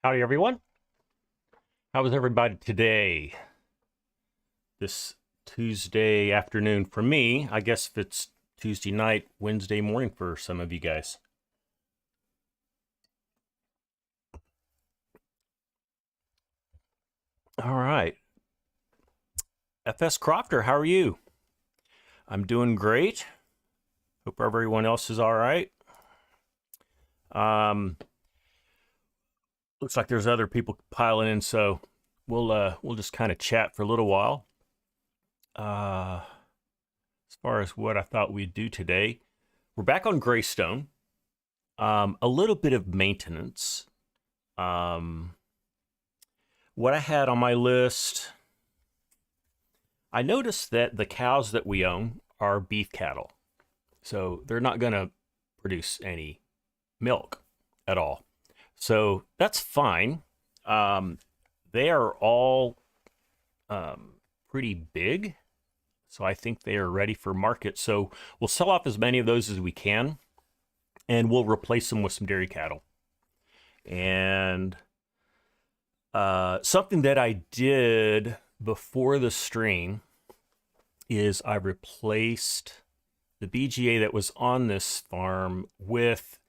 Howdy, everyone. How was everybody today? This Tuesday afternoon for me. I guess if it's Tuesday night, Wednesday morning for some of you guys. All right. FS Crofter, how are you? I'm doing great. Hope everyone else is all right. Looks like there's other people piling in, so we'll just kind of chat for a little while. As far as what I thought we'd do today, we're back on Graystone. A little bit of maintenance. What I had on my list, I noticed that the cows that we own are beef cattle, so they're not going to produce any milk at all. So that's fine. They are all pretty big, so I think they are ready for market. So we'll sell off as many of those as we can, and we'll replace them with some dairy cattle. And something that I did before the stream is I replaced the BGA that was on this farm with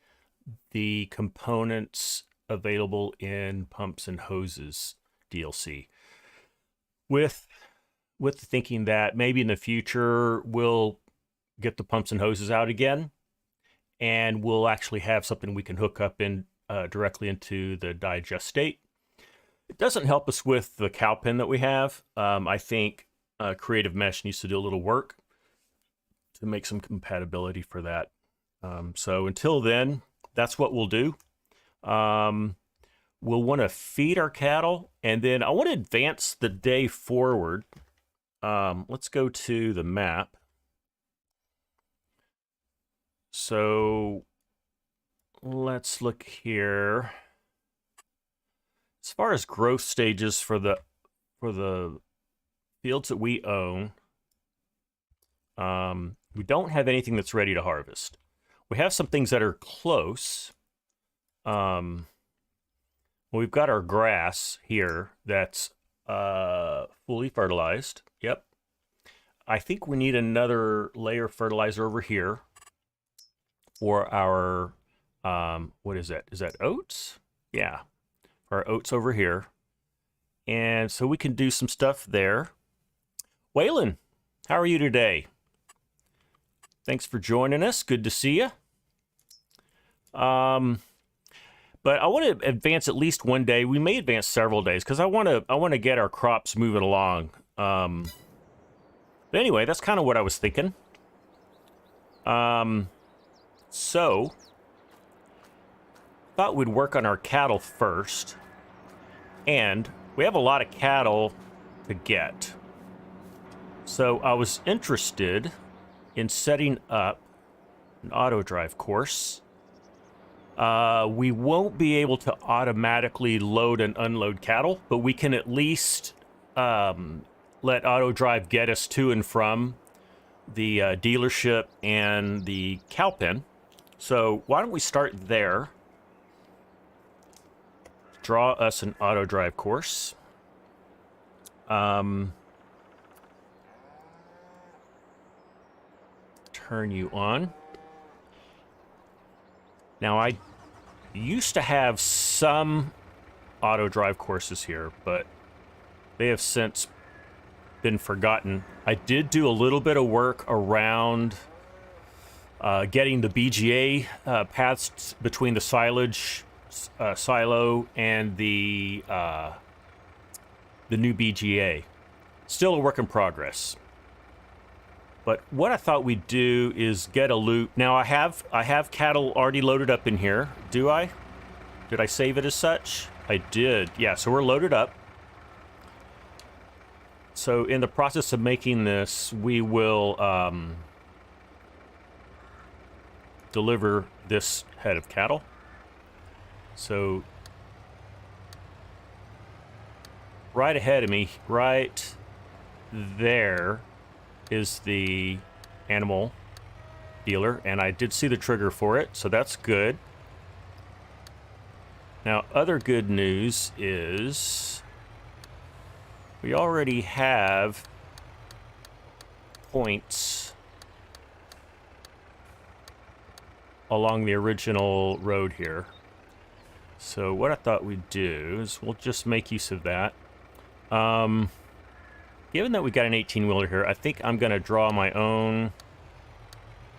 the components available in Pumps and Hoses DLC, with the thinking that maybe in the future we'll get the pumps and hoses out again, and we'll actually have something we can hook up in directly into the digestate. It doesn't help us with the cow pen that we have. I think Creative Mesh needs to do a little work to make some compatibility for that. So until then, that's what we'll do. We'll want to feed our cattle, and then I want to advance the day forward. Let's go to the map. So let's look here. As far as growth stages for the fields that we own, we don't have anything that's ready to harvest. We have some things that are close. We've got our grass here that's fully fertilized. Yep. I think we need another layer of fertilizer over here for our, what is that? Is that oats? Yeah. Our oats over here. And so we can do some stuff there. Waylon, how are you today? Thanks for joining us. Good to see you. But I want to advance at least one day. We may advance several days because I want to get our crops moving along. But anyway, that's kind of what I was thinking. So thought we'd work on our cattle first, and we have a lot of cattle to get. So I was interested in setting up an auto drive course We won't be able to automatically load and unload cattle, but we can at least let auto drive get us to and from the dealership and the cow pen. So why don't we start there? Draw us an auto drive course. Turn you on. Now, I used to have some auto drive courses here, but they have since been forgotten. I did do a little bit of work around getting the BGA paths between the silage silo and the new BGA. Still a work in progress. But what I thought we'd do is get a loop. Now I have cattle already loaded up in here. Do I? Did I save it as such? I did. Yeah, so we're loaded up. So in the process of making this, we will deliver this head of cattle. So right ahead of me, right there, is the animal dealer, and I did see the trigger for it, so that's good. Now, other good news is we already have points along the original road here. So what I thought we'd do is we'll just make use of that. Given that we got an 18-wheeler here, I think I'm going to draw my own,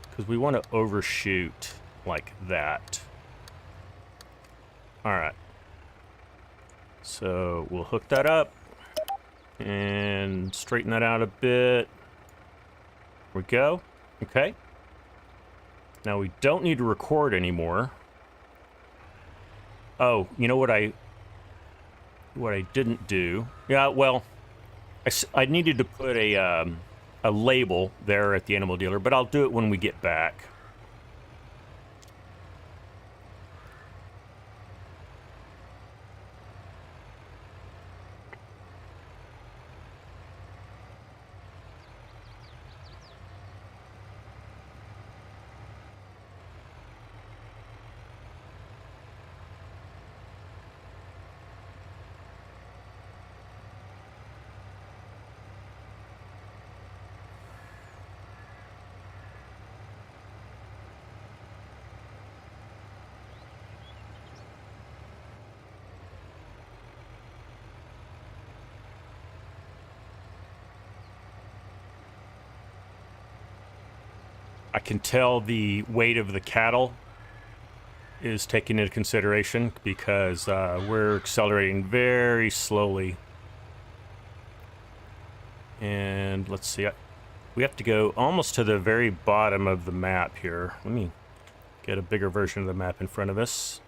because we want to overshoot like that. All right. So we'll hook that up and straighten that out a bit. There we go. Okay. Now we don't need to record anymore. Oh, you know what I didn't do? Yeah, well, I needed to put a label there at the animal dealer, but I'll do it when we get back. I can tell the weight of the cattle is taken into consideration because we're accelerating very slowly. And let's see, we have to go almost to the very bottom of the map here. Let me get a bigger version of the map in front of us.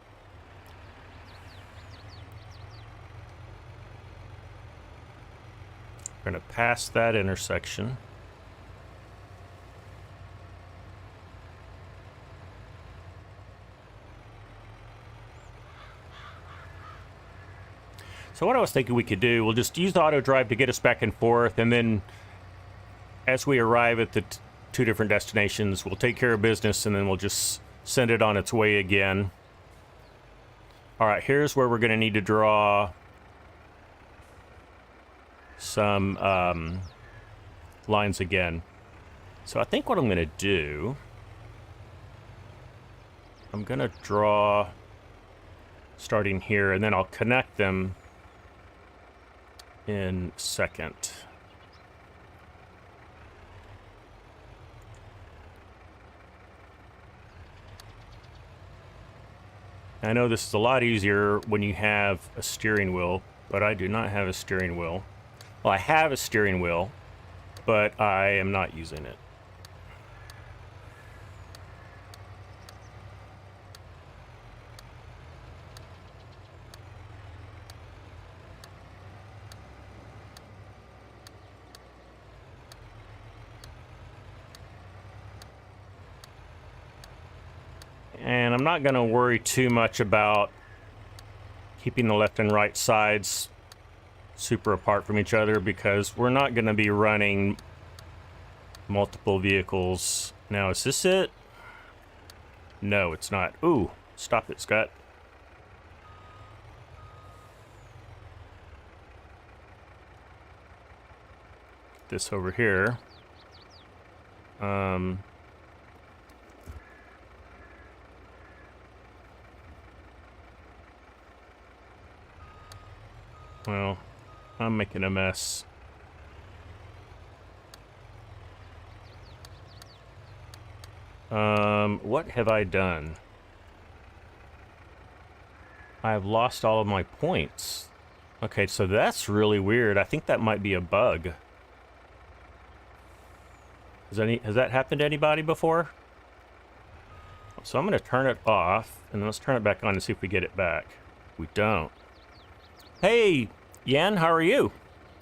We're going to pass that intersection. So what I was thinking we could do, we'll just use the auto drive to get us back and forth, and then as we arrive at the two different destinations, we'll take care of business, and then we'll just send it on its way again. All right, here's where we're going to need to draw some lines again. So I think what I'm going to do, I'm going to draw starting here, and then I'll connect them in a second. I know this is a lot easier when you have a steering wheel, but I do not have a steering wheel. Well, I have a steering wheel, but I am not using it. And I'm not going to worry too much about keeping the left and right sides super apart from each other, because we're not going to be running multiple vehicles. Now, is this it? No, it's not. Ooh, stop it, Scott. This over here. Well, I'm making a mess. What have I done? I've lost all of my points. Okay, so that's really weird. I think that might be a bug. Has that happened to anybody before? So I'm going to turn it off, and let's turn it back on and see if we get it back. We don't. Hey, Yan, how are you?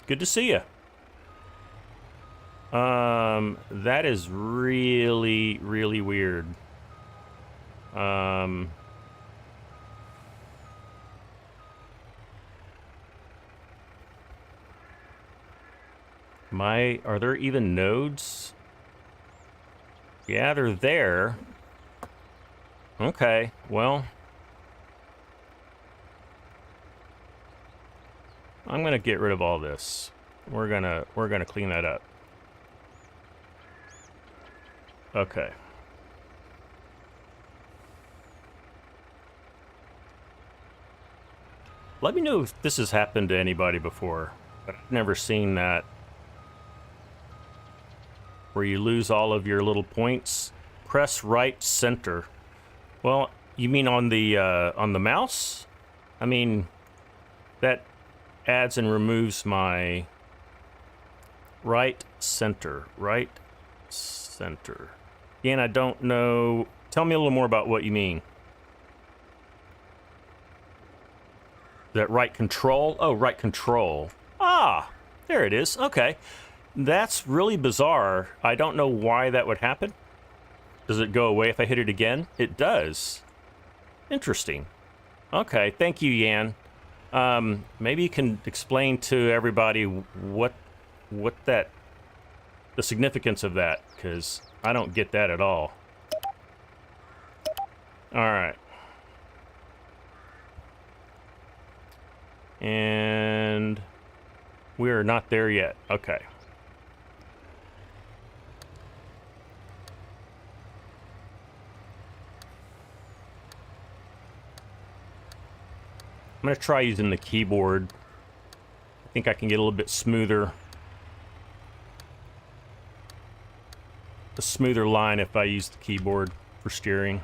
Good to see you. That is really, really weird. Are there even nodes? Yeah, they're there. Okay, well, I'm gonna get rid of all this. We're gonna clean that up. Okay. Let me know if this has happened to anybody before, but I've never seen that. Where you lose all of your little points. Press right center. Well, you mean on the mouse? I mean, that adds and removes my right center. Right center. Again, I don't know. Tell me a little more about what you mean. That right control? Oh, right control. Ah, there it is. Okay. That's really bizarre. I don't know why that would happen. Does it go away if I hit it again? It does. Interesting. Okay, thank you, Yan. Maybe you can explain to everybody what the significance of that, because I don't get that at all. All right. And we're not there yet. Okay. I'm going to try using the keyboard. I think I can get a little bit smoother. A smoother line if I use the keyboard for steering.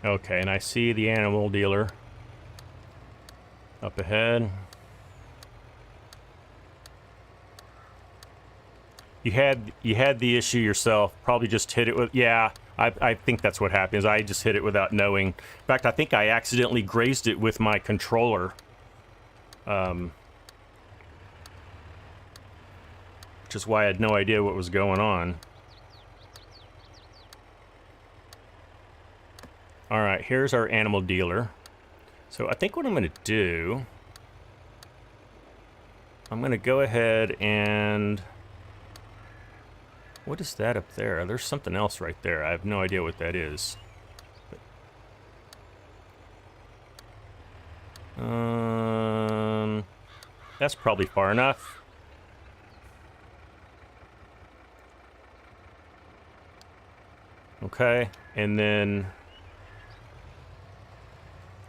Okay, and I see the animal dealer up ahead. You had the issue yourself. Probably just hit it with, yeah, I think that's what happened. I just hit it without knowing. In fact, I think I accidentally grazed it with my controller. Which is why I had no idea what was going on. All right, here's our animal dealer. So I think what I'm going to do, I'm going to go ahead and... What is that up there? There's something else right there. I have no idea what that is. That's probably far enough. Okay, and then...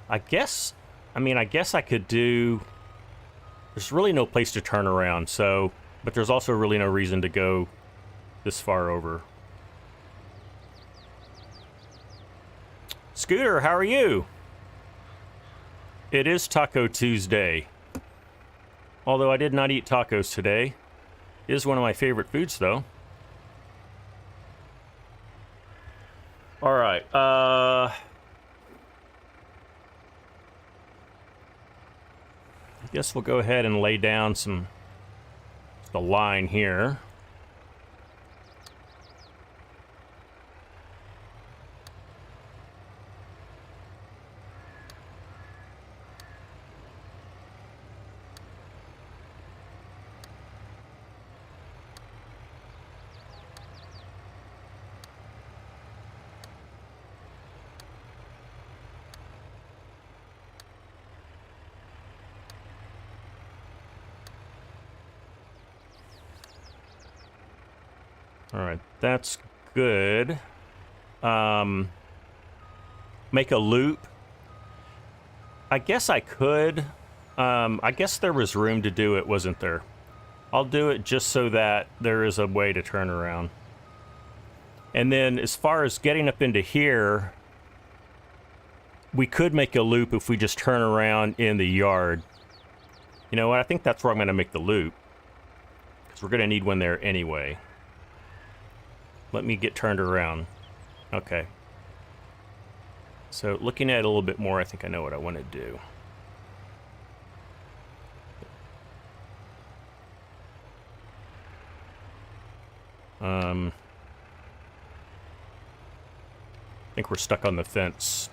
I guess I could do... There's really no place to turn around, so... But there's also really no reason to go this far over. Scooter, how are you? It is Taco Tuesday. Although I did not eat tacos today. It is one of my favorite foods, though. right. I guess we'll go ahead and lay down the line here. All right, that's good. Make a loop. I guess I could. I guess there was room to do it, wasn't there? I'll do it just so that there is a way to turn around. And then as far as getting up into here, we could make a loop if we just turn around in the yard. You know what? I think that's where I'm going to make the loop, because we're going to need one there anyway. Let me get turned around. Okay. So looking at it a little bit more, I think I know what I want to do. I think we're stuck on the fence.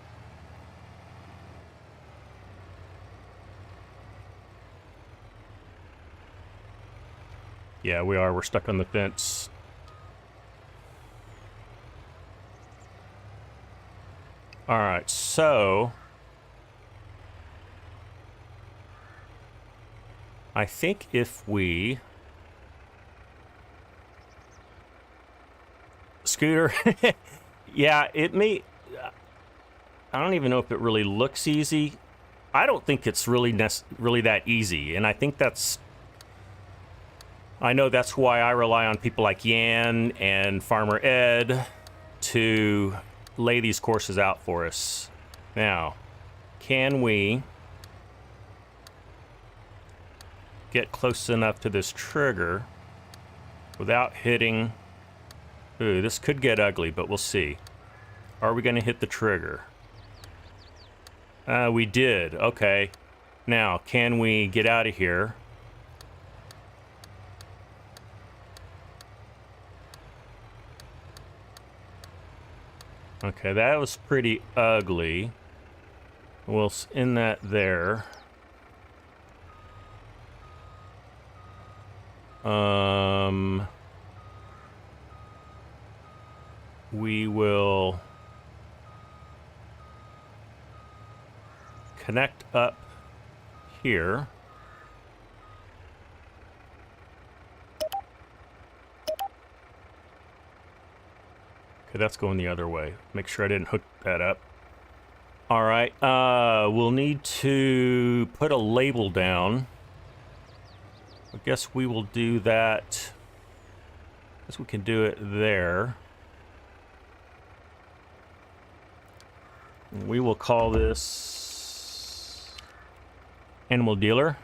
Yeah, we are. We're stuck on the fence. All right, so I think if we scooter, yeah, it may. I don't even know if it really looks easy. I don't think it's really that easy, and I think that's. I know that's why I rely on people like Yan and Farmer Ed to lay these courses out for us. Now, can we get close enough to this trigger without hitting? Ooh, this could get ugly, but we'll see. Are we going to hit the trigger? We did. Okay. Now, can we get out of here? Okay, that was pretty ugly. We'll end that there. We will connect up here. Okay, that's going the other way. Make sure I didn't hook that up. All right, we'll need to put a label down. I guess we will do that. I guess we can do it there. We will call this Animal Dealer.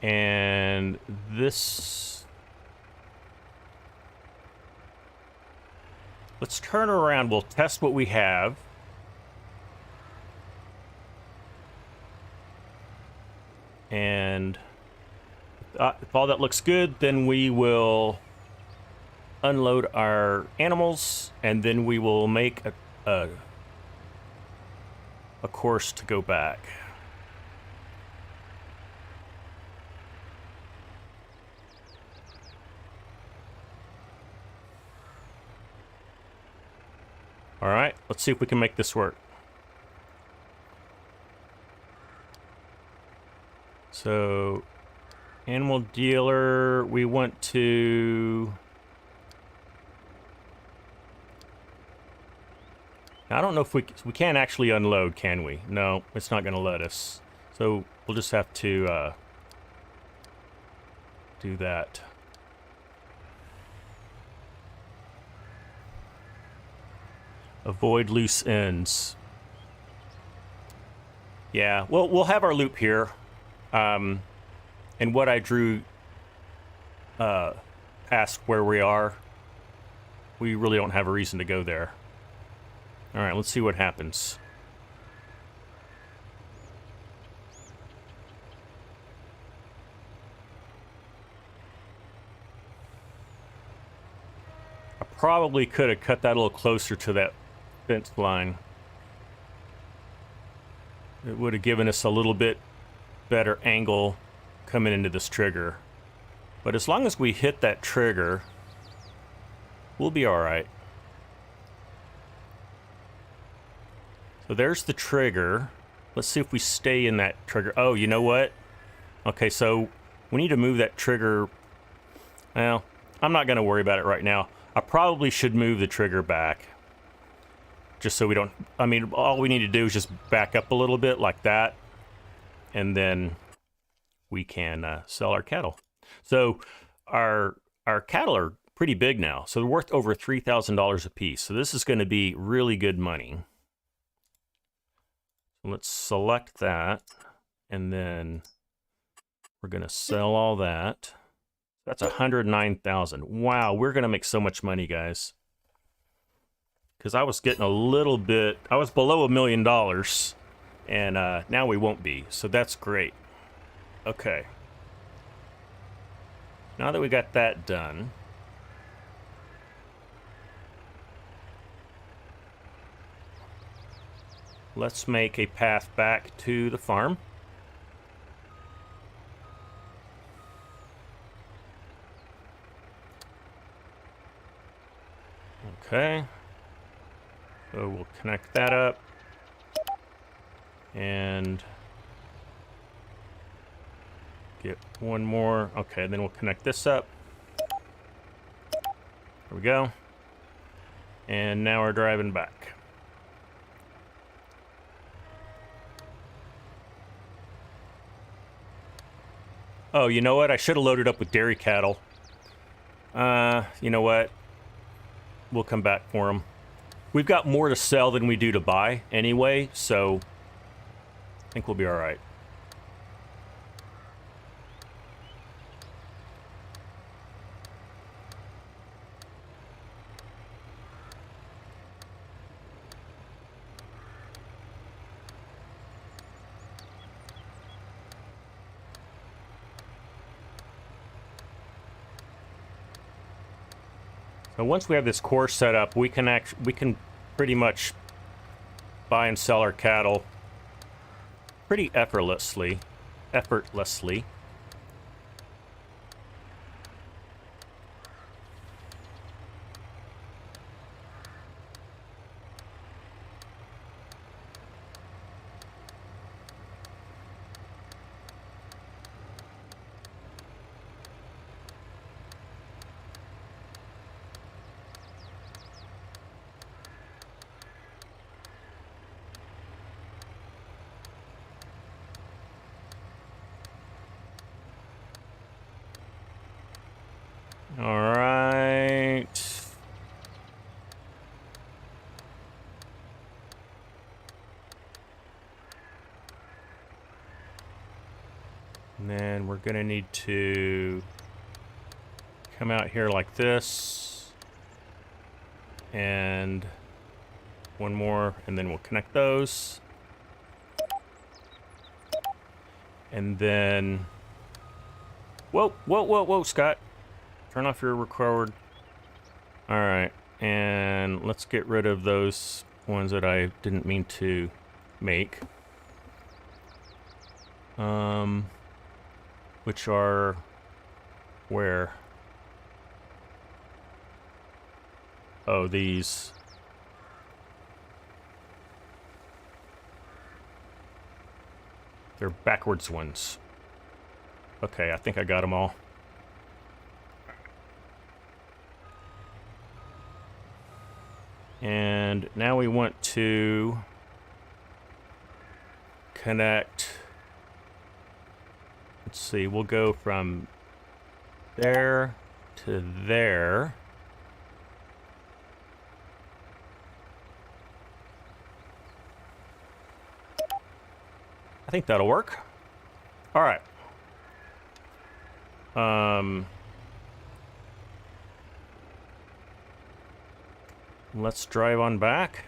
And this, let's turn around. We'll test what we have. And if all that looks good, then we will unload our animals, and then we will make a course to go back. All right, let's see if we can make this work. So, Animal Dealer, we want to... I don't know if we can't actually unload, can we? No, it's not going to let us. So, we'll just have to do that. Avoid loose ends. Yeah, well, we'll have our loop here. And what I drew past where we are, we really don't have a reason to go there. All right, let's see what happens. I probably could have cut that a little closer to that fence line. It would have given us a little bit better angle coming into this trigger. But as long as we hit that trigger, we'll be all right. So there's the trigger. Let's see if we stay in that trigger. Oh, you know what? Okay, so we need to move that trigger. Well, I'm not going to worry about it right now. I probably should move the trigger back. Just so we don't... I mean, all we need to do is just back up a little bit like that. And then we can sell our cattle. So our cattle are pretty big now. So they're worth over $3,000 a piece. So this is going to be really good money. Let's select that, and then we're going to sell all that. That's $109,000. Wow, we're going to make so much money, guys. Because I was getting a little bit, I was below $1 million, and now we won't be. So that's great. Okay. Now that we got that done, let's make a path back to the farm. Okay. So we'll connect that up. And get one more. Okay, then we'll connect this up. There we go. And now we're driving back. Oh, you know what? I should have loaded up with dairy cattle. You know what? We'll come back for them. We've got more to sell than we do to buy anyway, so I think we'll be all right. So once we have this course set up, we can pretty much buy and sell our cattle pretty effortlessly. All right. And then we're going to need to come out here like this. And one more, and then we'll connect those. And then... Whoa, whoa, whoa, whoa, Scott. Turn off your record. All right, and let's get rid of those ones that I didn't mean to make. Which are where? Oh, these. They're backwards ones. Okay, I think I got them all. And now we want to connect. Let's see, we'll go from there to there. I think that'll work. All right. Let's drive on back.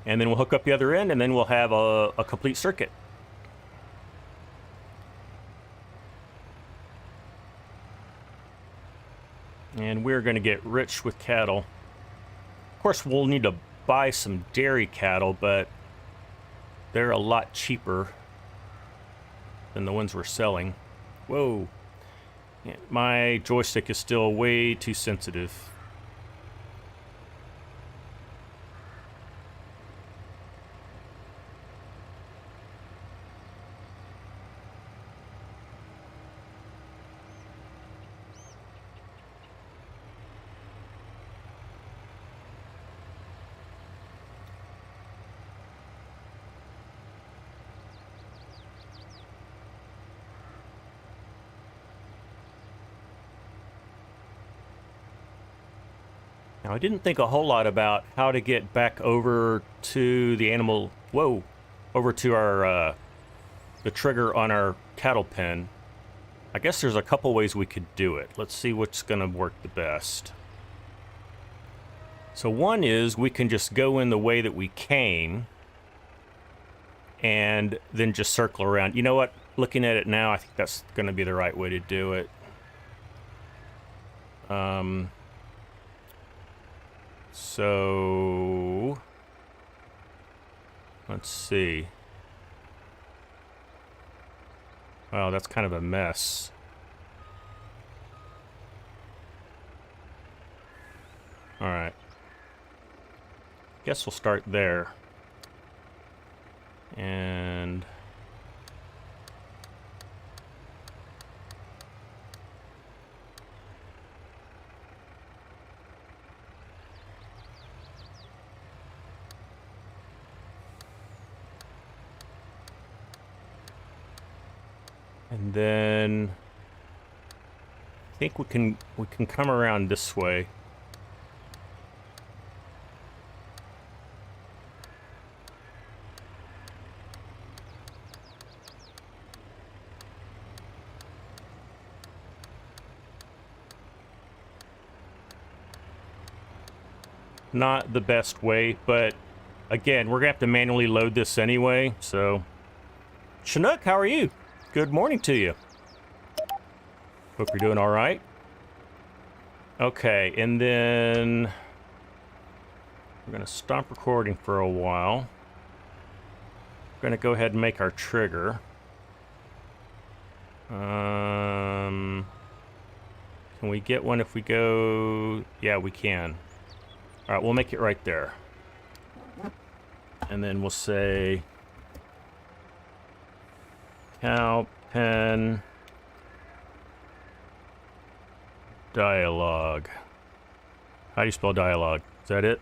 And then we'll hook up the other end, and then we'll have a complete circuit. And we're going to get rich with cattle. Of course, we'll need to buy some dairy cattle, but they're a lot cheaper than the ones we're selling. Whoa. Yeah, my joystick is still way too sensitive. Now, I didn't think a whole lot about how to get back over to the animal... Whoa! Over to our, the trigger on our cattle pen. I guess there's a couple ways we could do it. Let's see what's going to work the best. So one is we can just go in the way that we came and then just circle around. You know what? Looking at it now, I think that's going to be the right way to do it. So let's see. Wow, that's kind of a mess. All right. Guess we'll start there. And then I think we can come around this way. Not the best way, but again, we're gonna have to manually load this anyway, so. Chinook, how are you? Good morning to you. Hope you're doing all right. Okay, and then we're gonna stop recording for a while. We're gonna go ahead and make our trigger. Can we get one if we go? Yeah, we can. All right, we'll make it right there. And then we'll say cow pen dialogue. How do you spell dialogue? Is that it?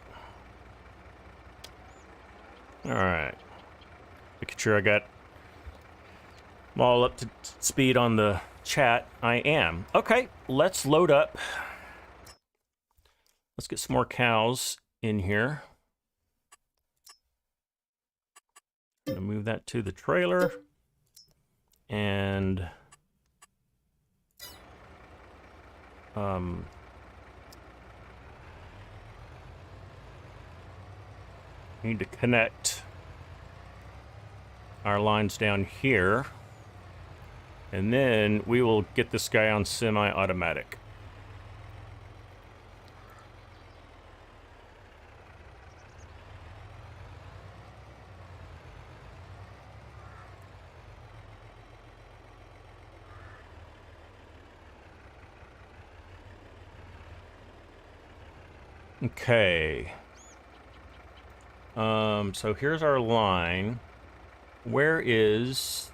All right. Making sure I got them all up to speed on the chat. I am. Okay, let's load up. Let's get some more cows in here. I'm gonna move that to the trailer. And need to connect our lines down here. And then we will get this guy on semi-automatic. Okay. So here's our line. Where is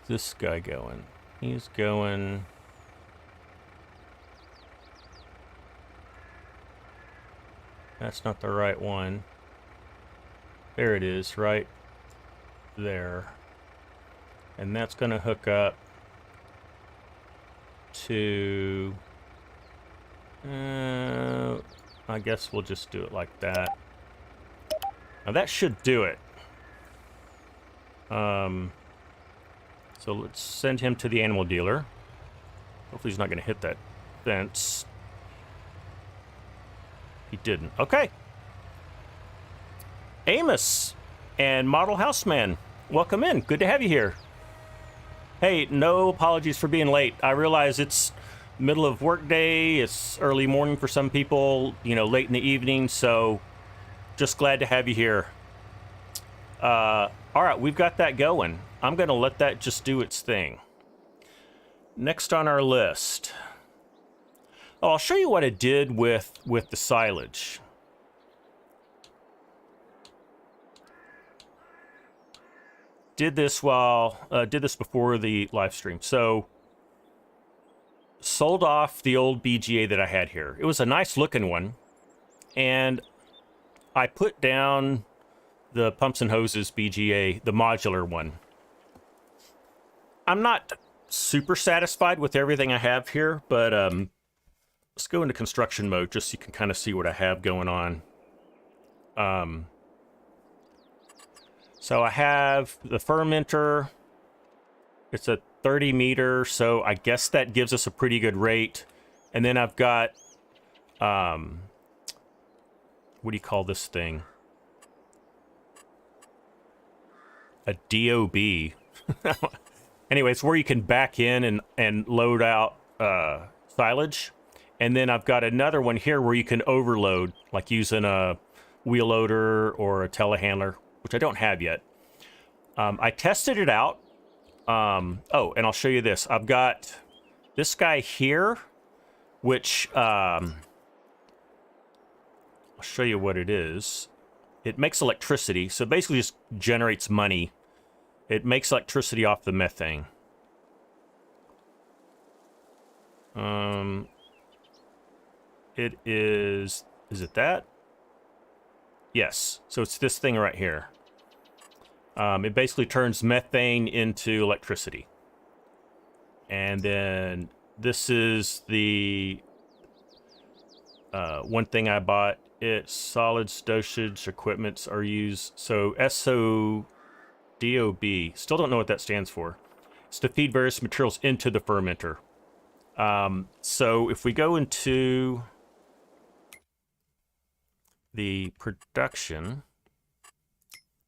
this guy going? He's going... That's not the right one. There it is, right there. And that's gonna hook up to... I guess we'll just do it like that. Now that should do it. So let's send him to the animal dealer. Hopefully he's not going to hit that fence. He didn't. Okay. Amos and Model Houseman, welcome in. Good to have you here. Hey, no apologies for being late. I realize it's middle of work day. It's early morning for some people, you know, late in the evening. So just glad to have you here. All right, we've got that going. I'm going to let that just do its thing. Next on our list. Oh, I'll show you what I did with the silage. Did this before the live stream. So sold off the old BGA that I had here. It was a nice looking one, and I put down the pumps and hoses BGA, the modular one. I'm not super satisfied with everything I have here, but let's go into construction mode just so you can kind of see what I have going on. So I have the fermenter. It's a 30 meter, so I guess that gives us a pretty good rate. And then I've got, what do you call this thing? A DOB. Anyway, it's where you can back in and load out silage. And then I've got another one here where you can overload, like using a wheel loader or a telehandler, which I don't have yet. I tested it out. Oh, and I'll show you this. I've got this guy here, which I'll show you what it is. It makes electricity, so it basically just generates money. It makes electricity off the methane. It is it that? Yes, so it's this thing right here. It basically turns methane into electricity. And then this is the one thing I bought. It's solid dosage equipments are used. So SODOB, still don't know what that stands for. It's to feed various materials into the fermenter. So if we go into the production,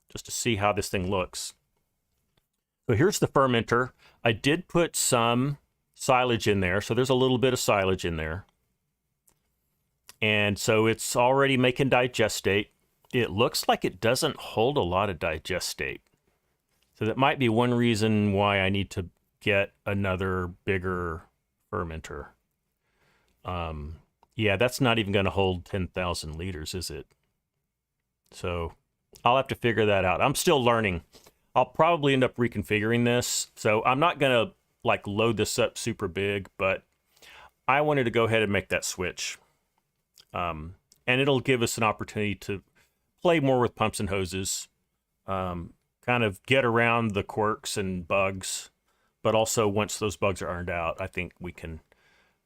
just to see how this thing looks. So here's the fermenter. I did put some silage in there, so there's a little bit of silage in there. And so it's already making digestate. It looks like it doesn't hold a lot of digestate. So that might be one reason why I need to get another bigger fermenter. Yeah, that's not even going to hold 10,000 liters, is it? So I'll have to figure that out. I'm still learning. I'll probably end up reconfiguring this. So I'm not going to like load this up super big, but I wanted to go ahead and make that switch. And it'll give us an opportunity to play more with pumps and hoses, kind of get around the quirks and bugs. But also once those bugs are ironed out, I think we can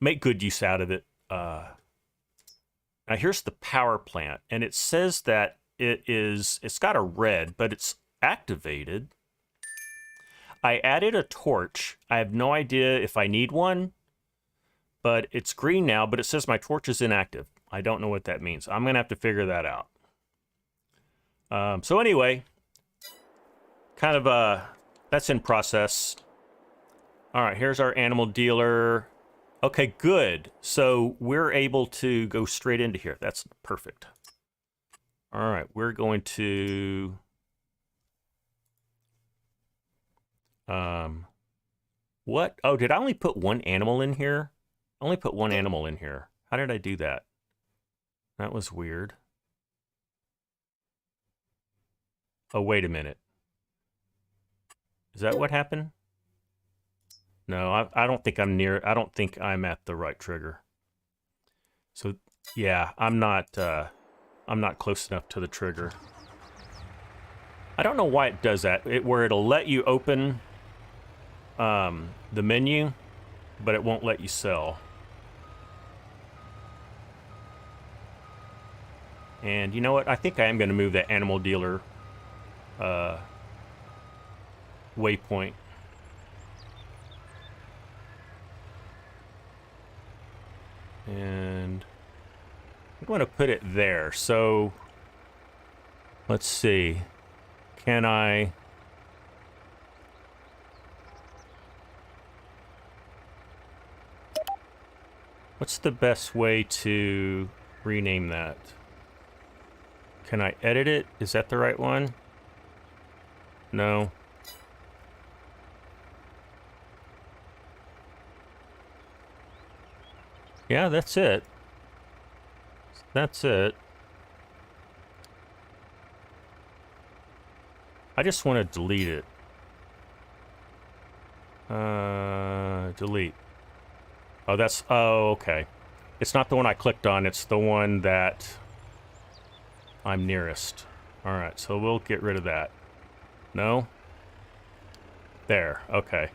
make good use out of it. Now here's the power plant, and it says that it's got a red, but it's activated. I added a torch. I have no idea if I need one, but it's green now, but it says my torch is inactive. I don't know what that means. I'm gonna have to figure that out. So anyway, kind of that's in process. All right, here's our animal dealer. Okay, good. So we're able to go straight into here. That's perfect. All right, we're going to... what? Oh, did I only put one animal in here? I only put one animal in here. How did I do that? That was weird. Oh, wait a minute. Is that what happened? No, I don't think I'm near. I don't think I'm at the right trigger. So yeah, I'm not close enough to the trigger. I don't know why it does that. Where it'll let you open the menu, but it won't let you sell. And you know what? I think I am going to move that animal dealer waypoint. And I'm going to put it there. So let's see. Can I... What's the best way to rename that? Can I edit it? Is that the right one? No. Yeah, that's it. That's it. I just want to delete it. Delete. Oh, that's... Oh, okay. It's not the one I clicked on. It's the one that I'm nearest. All right, so we'll get rid of that. No? There. Okay.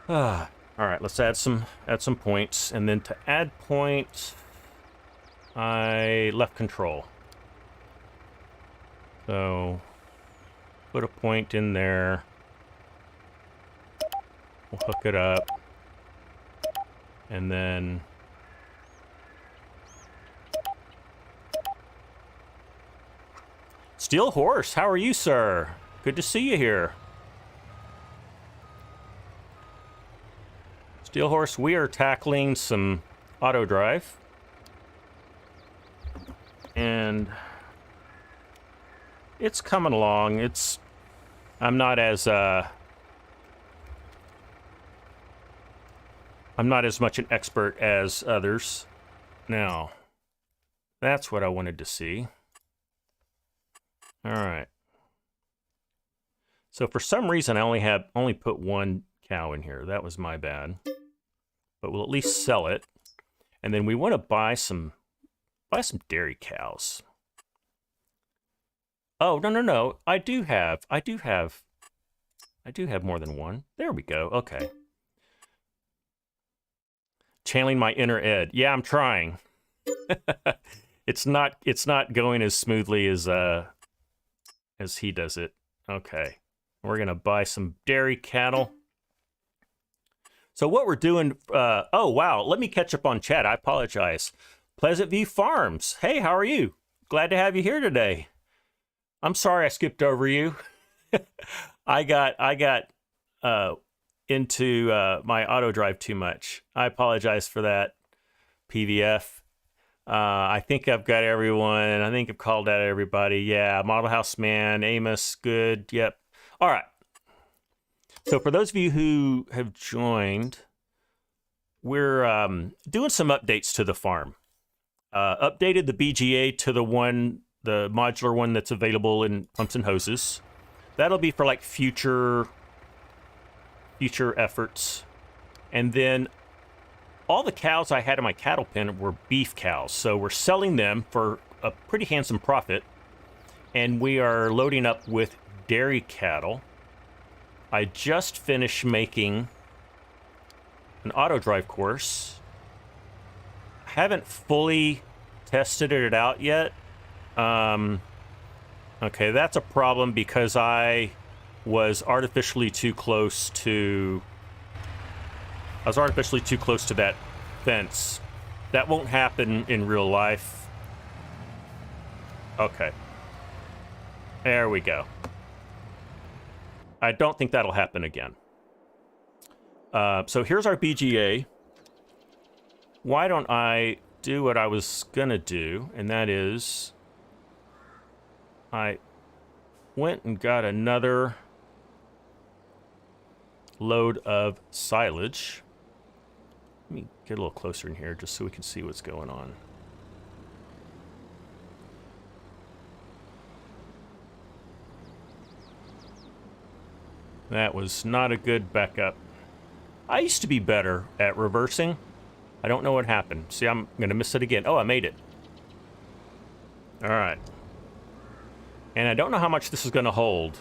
All right, let's add some points. And then to add points, I left control. So put a point in there. We'll hook it up. And then Steel Horse, how are you, sir? Good to see you here. Steel Horse, we are tackling some auto drive. And it's coming along. I'm not as much an expert as others. Now, that's what I wanted to see. All right. So for some reason, I only put one cow in here. That was my bad. But we'll at least sell it. And then we want to buy some dairy cows. Oh, no. I do have more than one. There we go. Okay. Channeling my inner Ed. Yeah, I'm trying. It's not going as smoothly as he does it. Okay. We're going to buy some dairy cattle. So what we're doing, oh, wow, let me catch up on chat. I apologize. Pleasant View Farms. Hey, how are you? Glad to have you here today. I'm sorry I skipped over you. I got into my auto drive too much. I apologize for that, PVF. I think I've got everyone. I think I've called out everybody. Yeah, Model House Man, Amos, good. Yep. All right. So for those of you who have joined, we're doing some updates to the farm. Updated the BGA to the modular one that's available in pumps and hoses. That'll be for like future efforts. And then all the cows I had in my cattle pen were beef cows. So we're selling them for a pretty handsome profit. And we are loading up with dairy cattle. I just finished making an auto drive course. Haven't fully tested it out yet. Okay, that's a problem because I was artificially too close to that fence. That won't happen in real life. Okay. There we go. I don't think that'll happen again. So here's our BGA. Why don't I do what I was gonna do, and that is I went and got another load of silage. Let me get a little closer in here just so we can see what's going on. That was not a good backup. I used to be better at reversing. I don't know what happened. See, I'm going to miss it again. Oh, I made it. All right. And I don't know how much this is going to hold,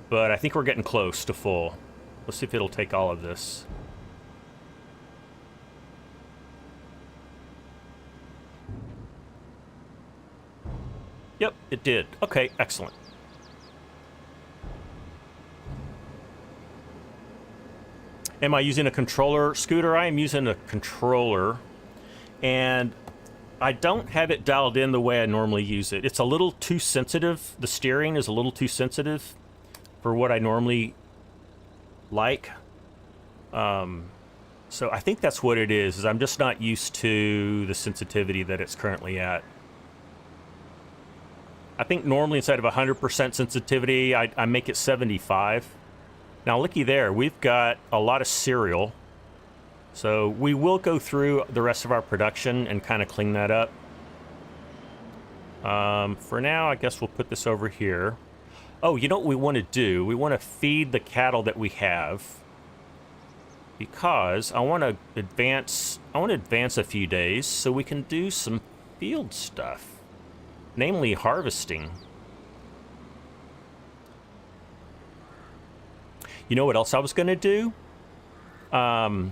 but I think we're getting close to full. Let's see if it'll take all of this. Yep, it did. Okay, excellent. Am I using a controller? Scooter, I am using a controller, and I don't have it dialed in the way I normally use it. It's a little too sensitive. The steering is a little too sensitive for what I normally like. So I think that's what it is I'm just not used to the sensitivity that it's currently at. I think normally instead of 100% sensitivity, I make it 75. Now, looky there, we've got a lot of cereal. So we will go through the rest of our production and kind of clean that up. For now, I guess we'll put this over here. Oh, you know what we want to do? We want to feed the cattle that we have, because I want to advance a few days so we can do some field stuff, namely harvesting. You know what else I was going to do? I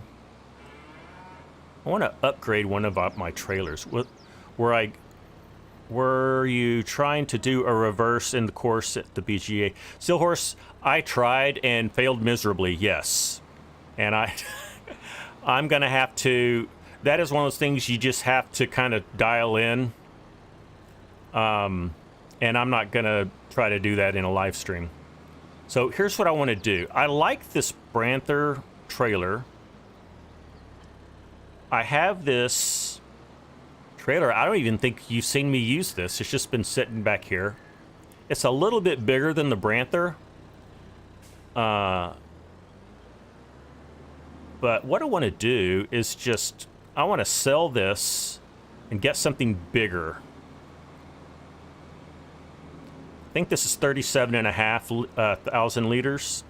want to upgrade one of my trailers. Were you trying to do a reverse in the course at the BGA? Steelhorse, I tried and failed miserably, yes. And I'm going to have to... That is one of those things you just have to kind of dial in. And I'm not going to try to do that in a live stream. So here's what I want to do. I like this Branther trailer. I have this trailer. I don't even think you've seen me use this. It's just been sitting back here. It's a little bit bigger than the Branther. But what I want to do is just... I want to sell this and get something bigger. I think this is 37,500 liters.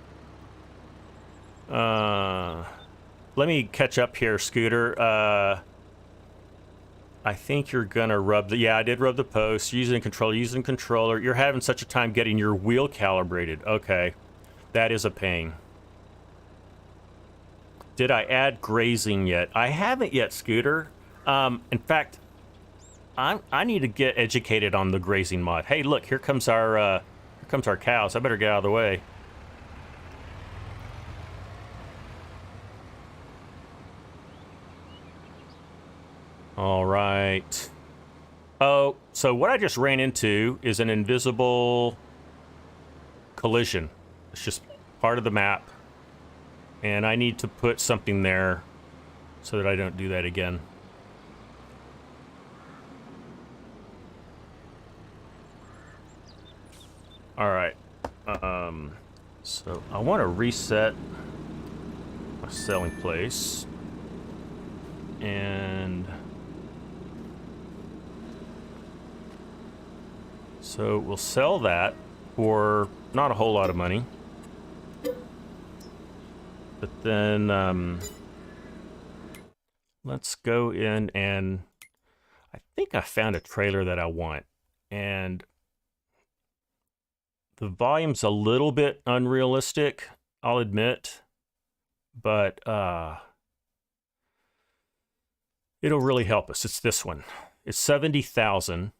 Let me catch up here, Scooter. I think you're gonna rub the... Yeah, I did rub the post. Using controller. You're having such a time getting your wheel calibrated. Okay. That is a pain. Did I add grazing yet? I haven't yet, Scooter. In fact, I need to get educated on the grazing mod. Hey, look, here comes our cows. I better get out of the way. All right. Oh, so what I just ran into is an invisible collision. It's just part of the map. And I need to put something there so that I don't do that again. All right. So I want to reset my selling place. And so we'll sell that for not a whole lot of money. But then let's go in and I think I found a trailer that I want. And the volume's a little bit unrealistic, I'll admit. But it'll really help us. It's this one. It's 70,000.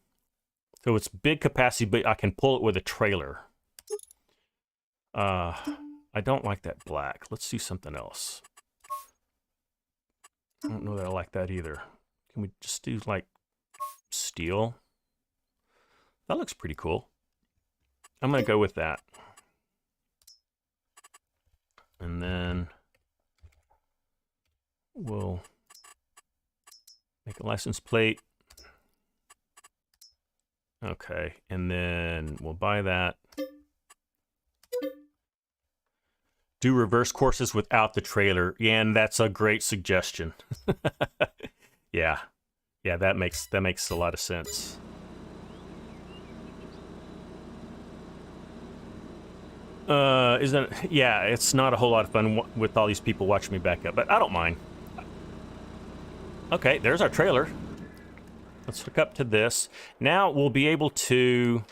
So it's big capacity, but I can pull it with a trailer. I don't like that black. Let's do something else. I don't know that I like that either. Can we just do like steel? That looks pretty cool. I'm gonna go with that. And then we'll make a license plate. Okay, and then we'll buy that. Do reverse courses without the trailer. Yeah, and that's a great suggestion. Yeah. Yeah, that makes a lot of sense. Isn't it? Yeah, it's not a whole lot of fun with all these people watching me back up, but I don't mind. Okay, there's our trailer. Let's hook up to this. Now we'll be able to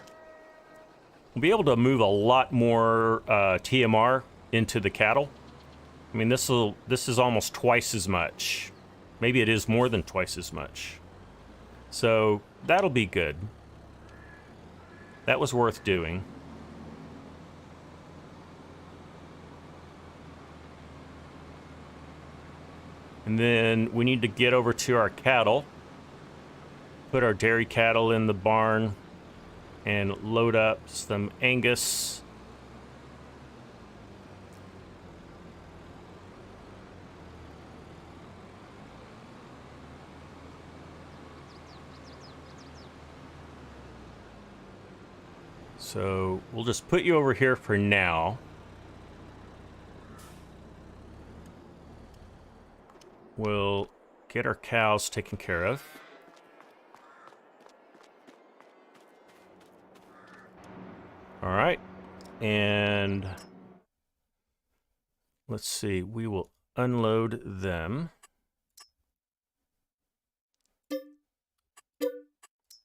move a lot more TMR into the cattle. I mean, this is almost twice as much. Maybe it is more than twice as much. So that'll be good. That was worth doing. And then we need to get over to our cattle, put our dairy cattle in the barn, and load up some Angus. So we'll just put you over here for now. We'll get our cows taken care of. All right. And let's see, we will unload them.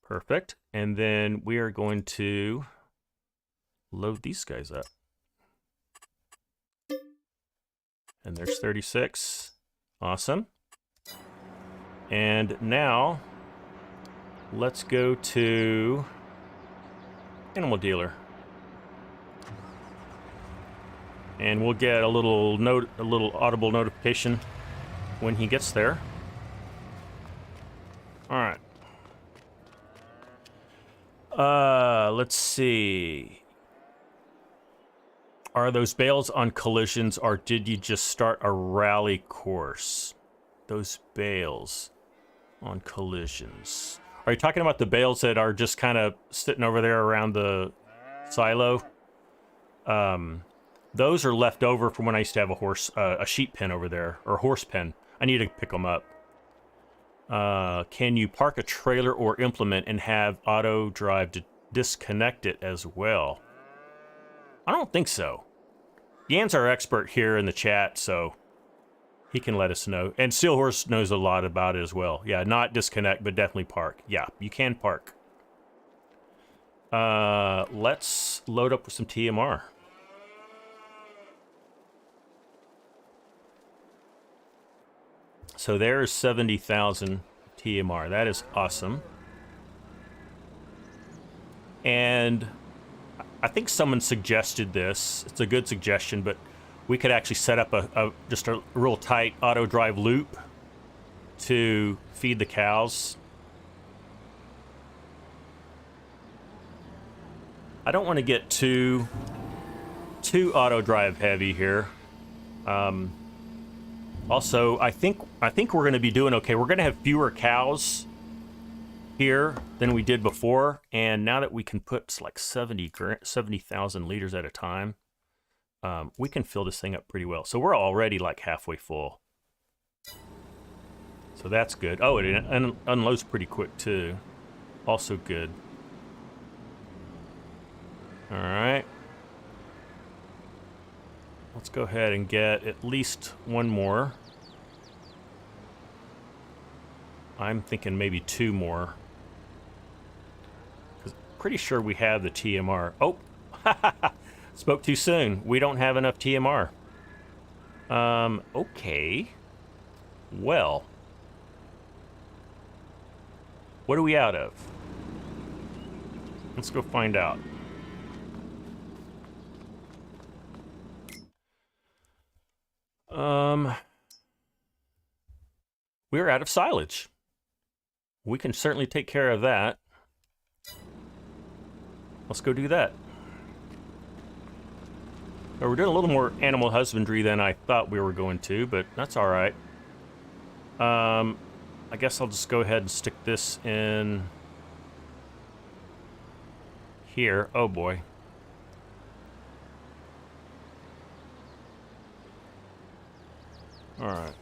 Perfect. And then we are going to load these guys up. And there's 36. Awesome. And now let's go to animal dealer. And we'll get a little audible notification when he gets there. All right. Let's see. Are those bales on collisions, or did you just start a rally course? Those bales on collisions. Are you talking about the bales that are just kind of sitting over there around the silo? Those are left over from when I used to have a sheep pen over there, or a horse pen. I need to pick them up. Can you park a trailer or implement and have auto drive to disconnect it as well? I don't think so. Yan's our expert here in the chat, so he can let us know. And Steelhorse knows a lot about it as well. Yeah, not disconnect, but definitely park. Yeah, you can park. Let's load up with some TMR. So there's 70,000 TMR. That is awesome. And I think someone suggested this. It's a good suggestion, but we could actually set up just a real tight auto drive loop to feed the cows. I don't want to get too auto drive heavy here. Also, I think we're going to be doing okay. We're going to have fewer cows here than we did before, and now that we can put like 70,000 liters at a time, we can fill this thing up pretty well. So we're already like halfway full. So that's good. Oh, it unloads pretty quick too. Also good. All right. Let's go ahead and get at least one more. I'm thinking maybe two more. Pretty sure we have the TMR. Oh, spoke too soon. We don't have enough TMR. Okay. Well. What are we out of? Let's go find out. We're out of silage. We can certainly take care of that. Let's go do that. We're doing a little more animal husbandry than I thought we were going to, but that's all right. I guess I'll just go ahead and stick this in here. Oh boy. All right.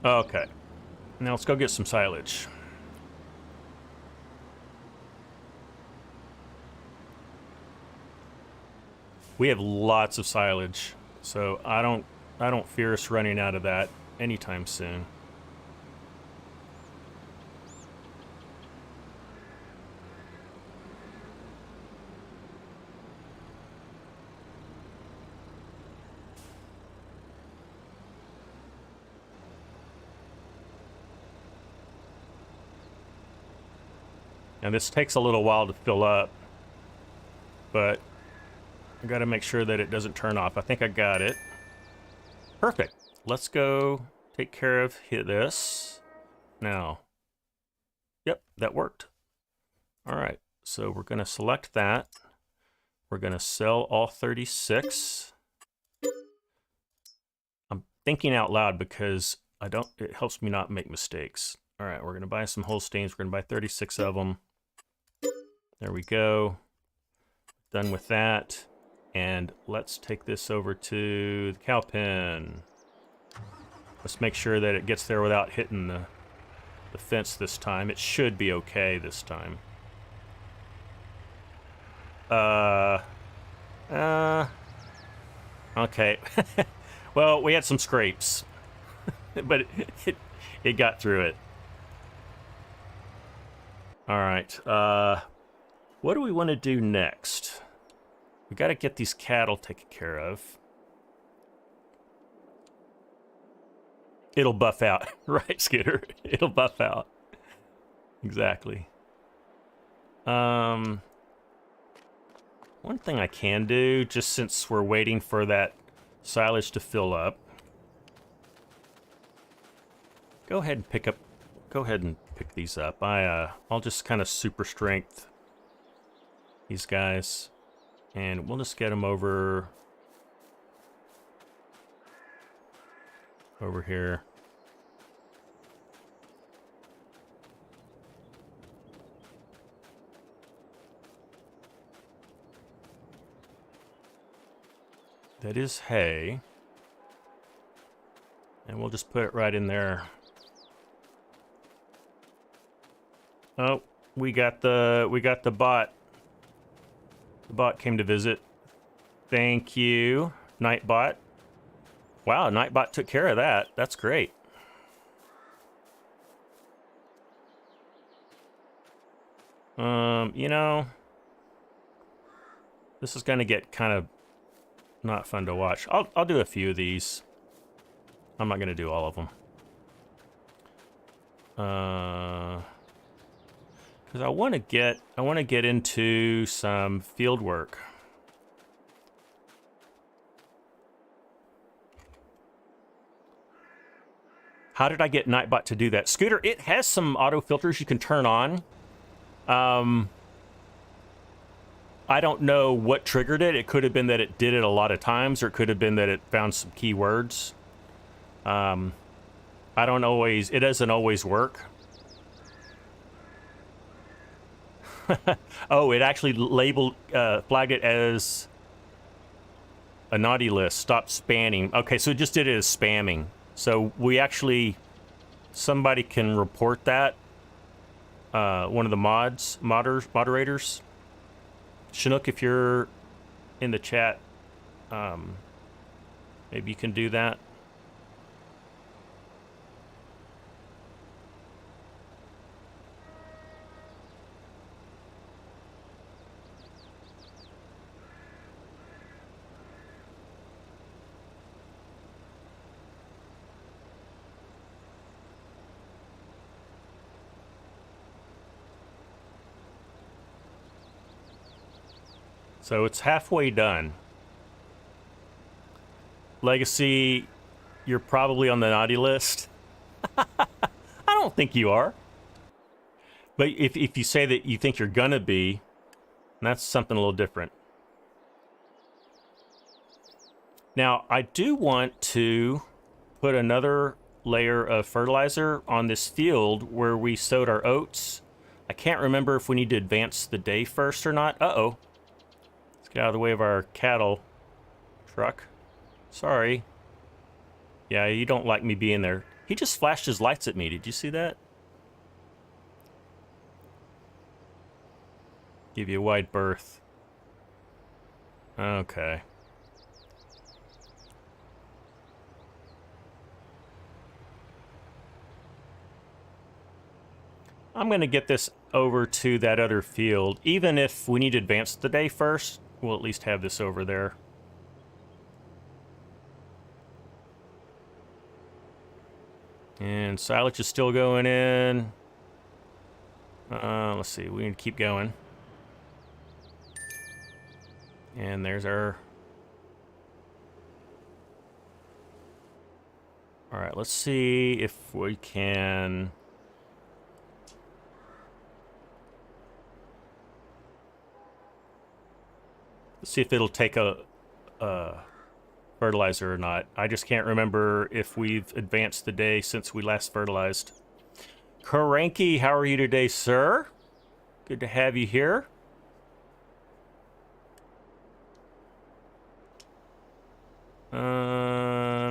Okay. Now let's go get some silage. We have lots of silage, so I don't fear us running out of that anytime soon. And this takes a little while to fill up, but I got to make sure that it doesn't turn off. I think I got it. Perfect. Let's go take care of this now. Yep, that worked. All right, so we're going to select that. We're going to sell all 36. I'm thinking out loud because it helps me not make mistakes. All right, we're going to buy some Holsteins. We're going to buy 36 of them. There we go. Done with that. And let's take this over to the cow pen. Let's make sure that it gets there without hitting the fence this time. It should be okay this time. Okay. Well, we had some scrapes, but it got through it. All right. What do we want to do next? We got to get these cattle taken care of. It'll buff out. Right, Scooter? It'll buff out. Exactly. One thing I can do, just since we're waiting for that silage to fill up, go ahead and pick these up. I'll just kind of super strength these guys, and we'll just get them over here. That is hay. And we'll just put it right in there. Oh, we got the bot. The bot came to visit. Thank you, Nightbot. Wow, Nightbot took care of that. That's great. You know, this is gonna get kind of not fun to watch. I'll do a few of these. I'm not gonna do all of them. Because I want to get into some field work. How did I get Nightbot to do that? Scooter, it has some auto filters you can turn on. I don't know what triggered it. It could have been that it did it a lot of times, or it could have been that it found some keywords. It doesn't always work. Oh, it actually flagged it as a naughty list. Stop spamming. Okay, so it just did it as spamming. So somebody can report that. One of the moderators. Chinook, if you're in the chat, maybe you can do that. So it's halfway done. Legacy, you're probably on the naughty list. I don't think you are. But if you say that you think you're gonna be, that's something a little different. Now, I do want to put another layer of fertilizer on this field where we sowed our oats. I can't remember if we need to advance the day first or not. Uh-oh. Get out of the way of our cattle truck. Sorry. Yeah, you don't like me being there. He just flashed his lights at me. Did you see that? Give you a wide berth. Okay. I'm going to get this over to that other field. Even if we need to advance the day first, we'll at least have this over there. And silage is still going in. Let's see. We need to keep going. And there's our... All right, let's see if we can... Let's see if it'll take a fertilizer or not. I just can't remember if we've advanced the day since we last fertilized. Karanki, how are you today, sir? Good to have you here.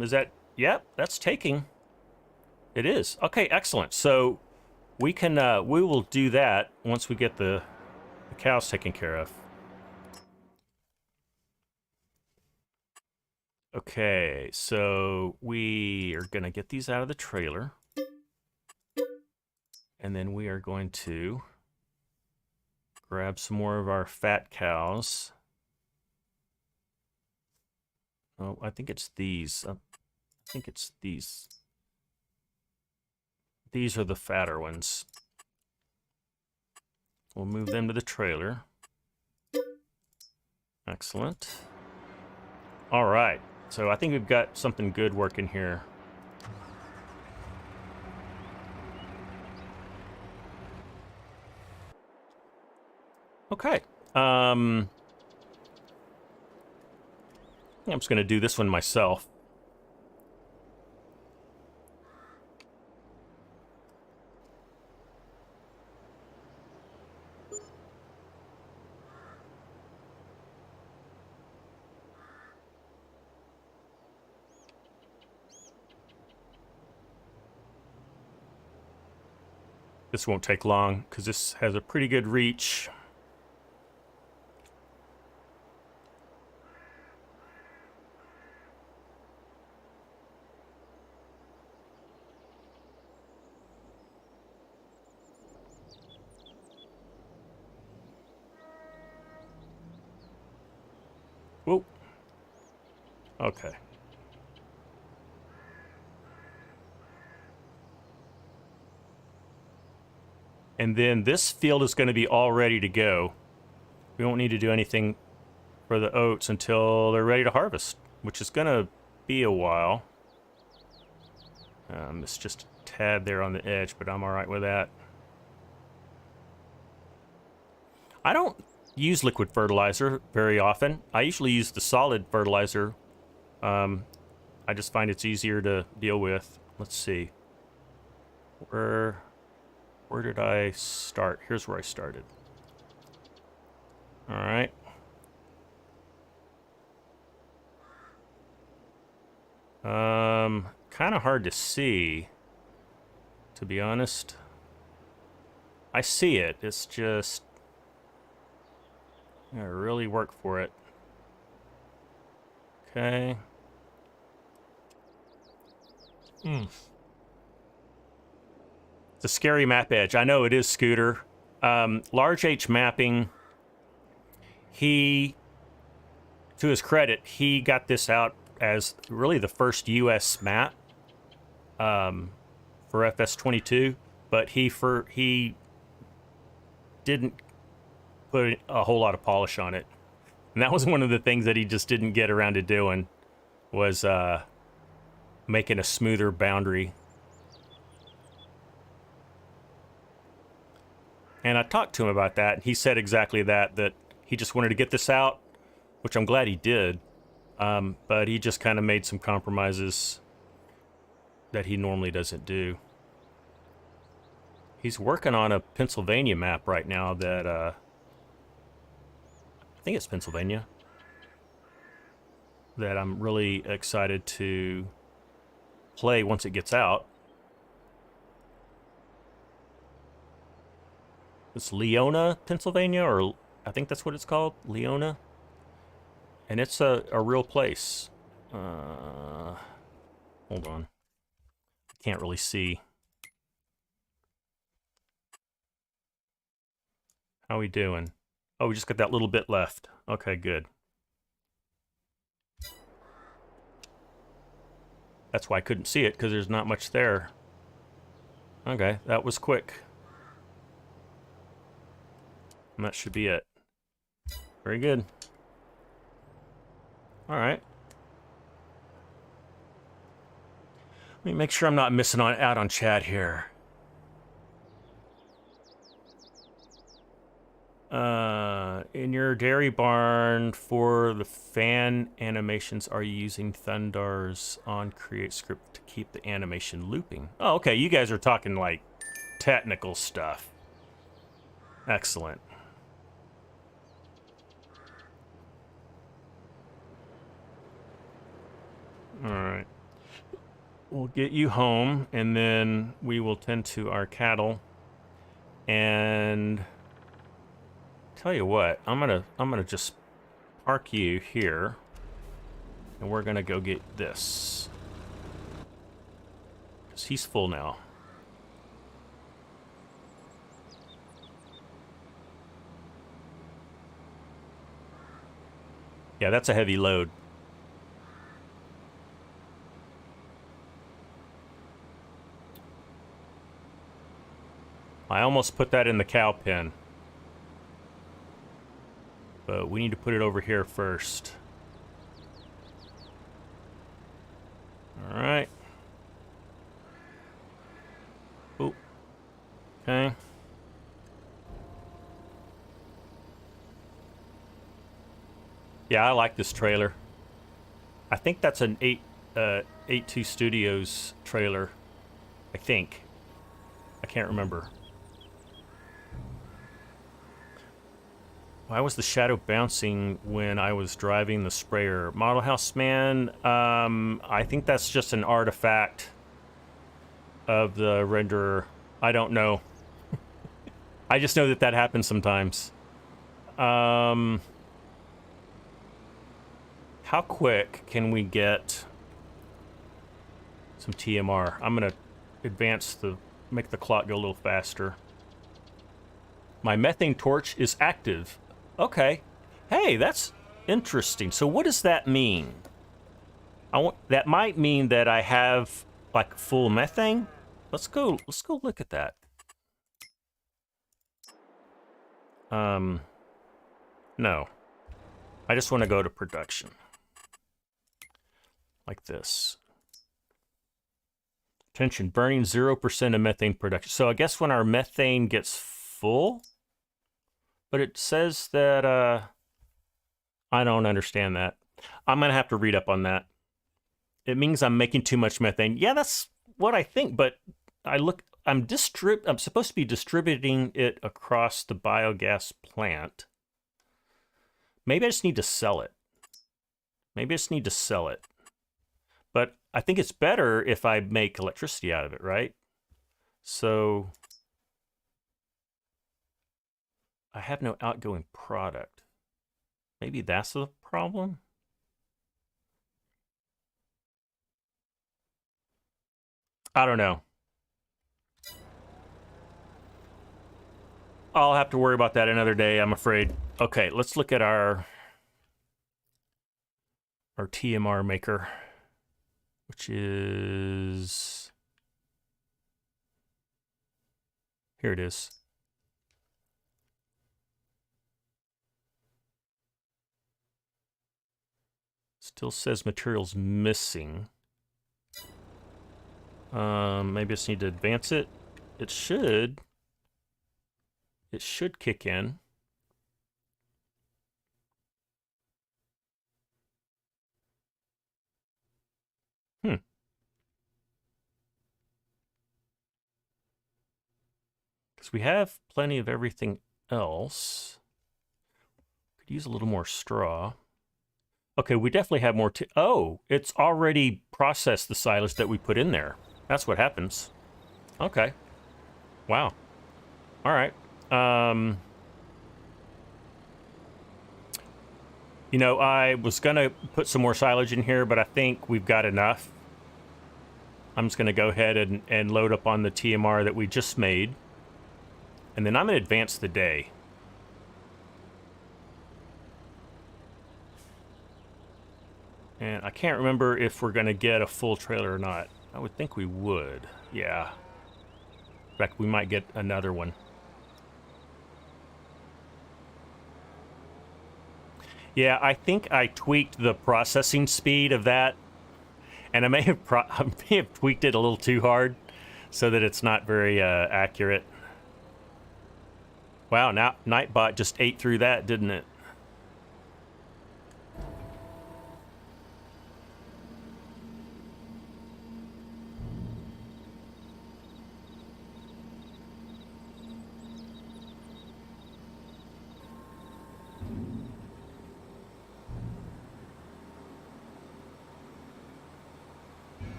Is that... Yep, that's taking. It is. Okay, excellent. So we can, we will do that once we get the cows taken care of. Okay, so we are going to get these out of the trailer. And then we are going to grab some more of our fat cows. Oh, I think it's these. I think it's these. These are the fatter ones. We'll move them to the trailer. Excellent. All right. So I think we've got something good working here. Okay. I'm just going to do this one myself. This won't take long because this has a pretty good reach. Whoa. Okay. And then this field is going to be all ready to go. We won't need to do anything for the oats until they're ready to harvest, which is going to be a while. It's just a tad there on the edge, but I'm all right with that. I don't use liquid fertilizer very often. I usually use the solid fertilizer. I just find it's easier to deal with. Let's see. Where did I start? Here's where I started. All right. Kind of hard to see, to be honest. I see it. It's just... I gotta really work for it. Okay. It's a scary map edge. I know it is, Scooter. Large H mapping, to his credit, he got this out as really the first US map for FS22, but he didn't put a whole lot of polish on it. And that was one of the things that he just didn't get around to doing, was making a smoother boundary. And I talked to him about that, and he said exactly that he just wanted to get this out, which I'm glad he did. But he just kind of made some compromises that he normally doesn't do. He's working on a Pennsylvania map right now that, I think it's Pennsylvania, that I'm really excited to play once it gets out. It's Leona, Pennsylvania, or I think that's what it's called, Leona. And it's a real place. Hold on. I can't really see. How we doing? Oh, we just got that little bit left. Okay, good. That's why I couldn't see it, because there's not much there. Okay, that was quick. And that should be it. Very good. All right. Let me make sure I'm not missing out on chat here. In your dairy barn for the fan animations, are you using Thundar's on create script to keep the animation looping? Oh, okay. You guys are talking like technical stuff. Excellent. All right. We'll get you home, and then we will tend to our cattle. And tell you what, I'm gonna just park you here, and we're gonna go get this, 'cause he's full now. Yeah, that's a heavy load. I almost put that in the cow pen, but we need to put it over here first. All right. Oh, okay. Yeah, I like this trailer. I think that's an 8.2 Studios trailer. I think. I can't remember. Why was the shadow bouncing when I was driving the sprayer? Model House Man, I think that's just an artifact of the renderer. I don't know. I just know that that happens sometimes. How quick can we get some TMR? I'm gonna make the clock go a little faster. My methane torch is active. Okay. Hey, that's interesting. So what does that mean? That might mean that I have like full methane. Let's go look at that. No. I just want to go to production. Like this. Attention, burning 0% of methane production. So I guess when our methane gets full, but it says that, I don't understand that. I'm going to have to read up on that. It means I'm making too much methane. Yeah, that's what I think, but I'm supposed to be distributing it across the biogas plant. Maybe I just need to sell it. But I think it's better if I make electricity out of it, right? So I have no outgoing product. Maybe that's the problem? I don't know. I'll have to worry about that another day, I'm afraid. Okay, let's look at our TMR maker, which is... Here it is. Still says materials missing. Maybe I just need to advance it. It should kick in. Because we have plenty of everything else. Could use a little more straw. Okay, we definitely have more. Oh, it's already processed the silage that we put in there. That's what happens. Okay. Wow. All right. You know, I was going to put some more silage in here, but I think we've got enough. I'm just going to go ahead and load up on the TMR that we just made. And then I'm going to advance the day. And I can't remember if we're going to get a full trailer or not. I would think we would. Yeah. In fact, we might get another one. Yeah, I think I tweaked the processing speed of that, and I may have tweaked it a little too hard, so that it's not very accurate. Wow, now Nightbot just ate through that, didn't it?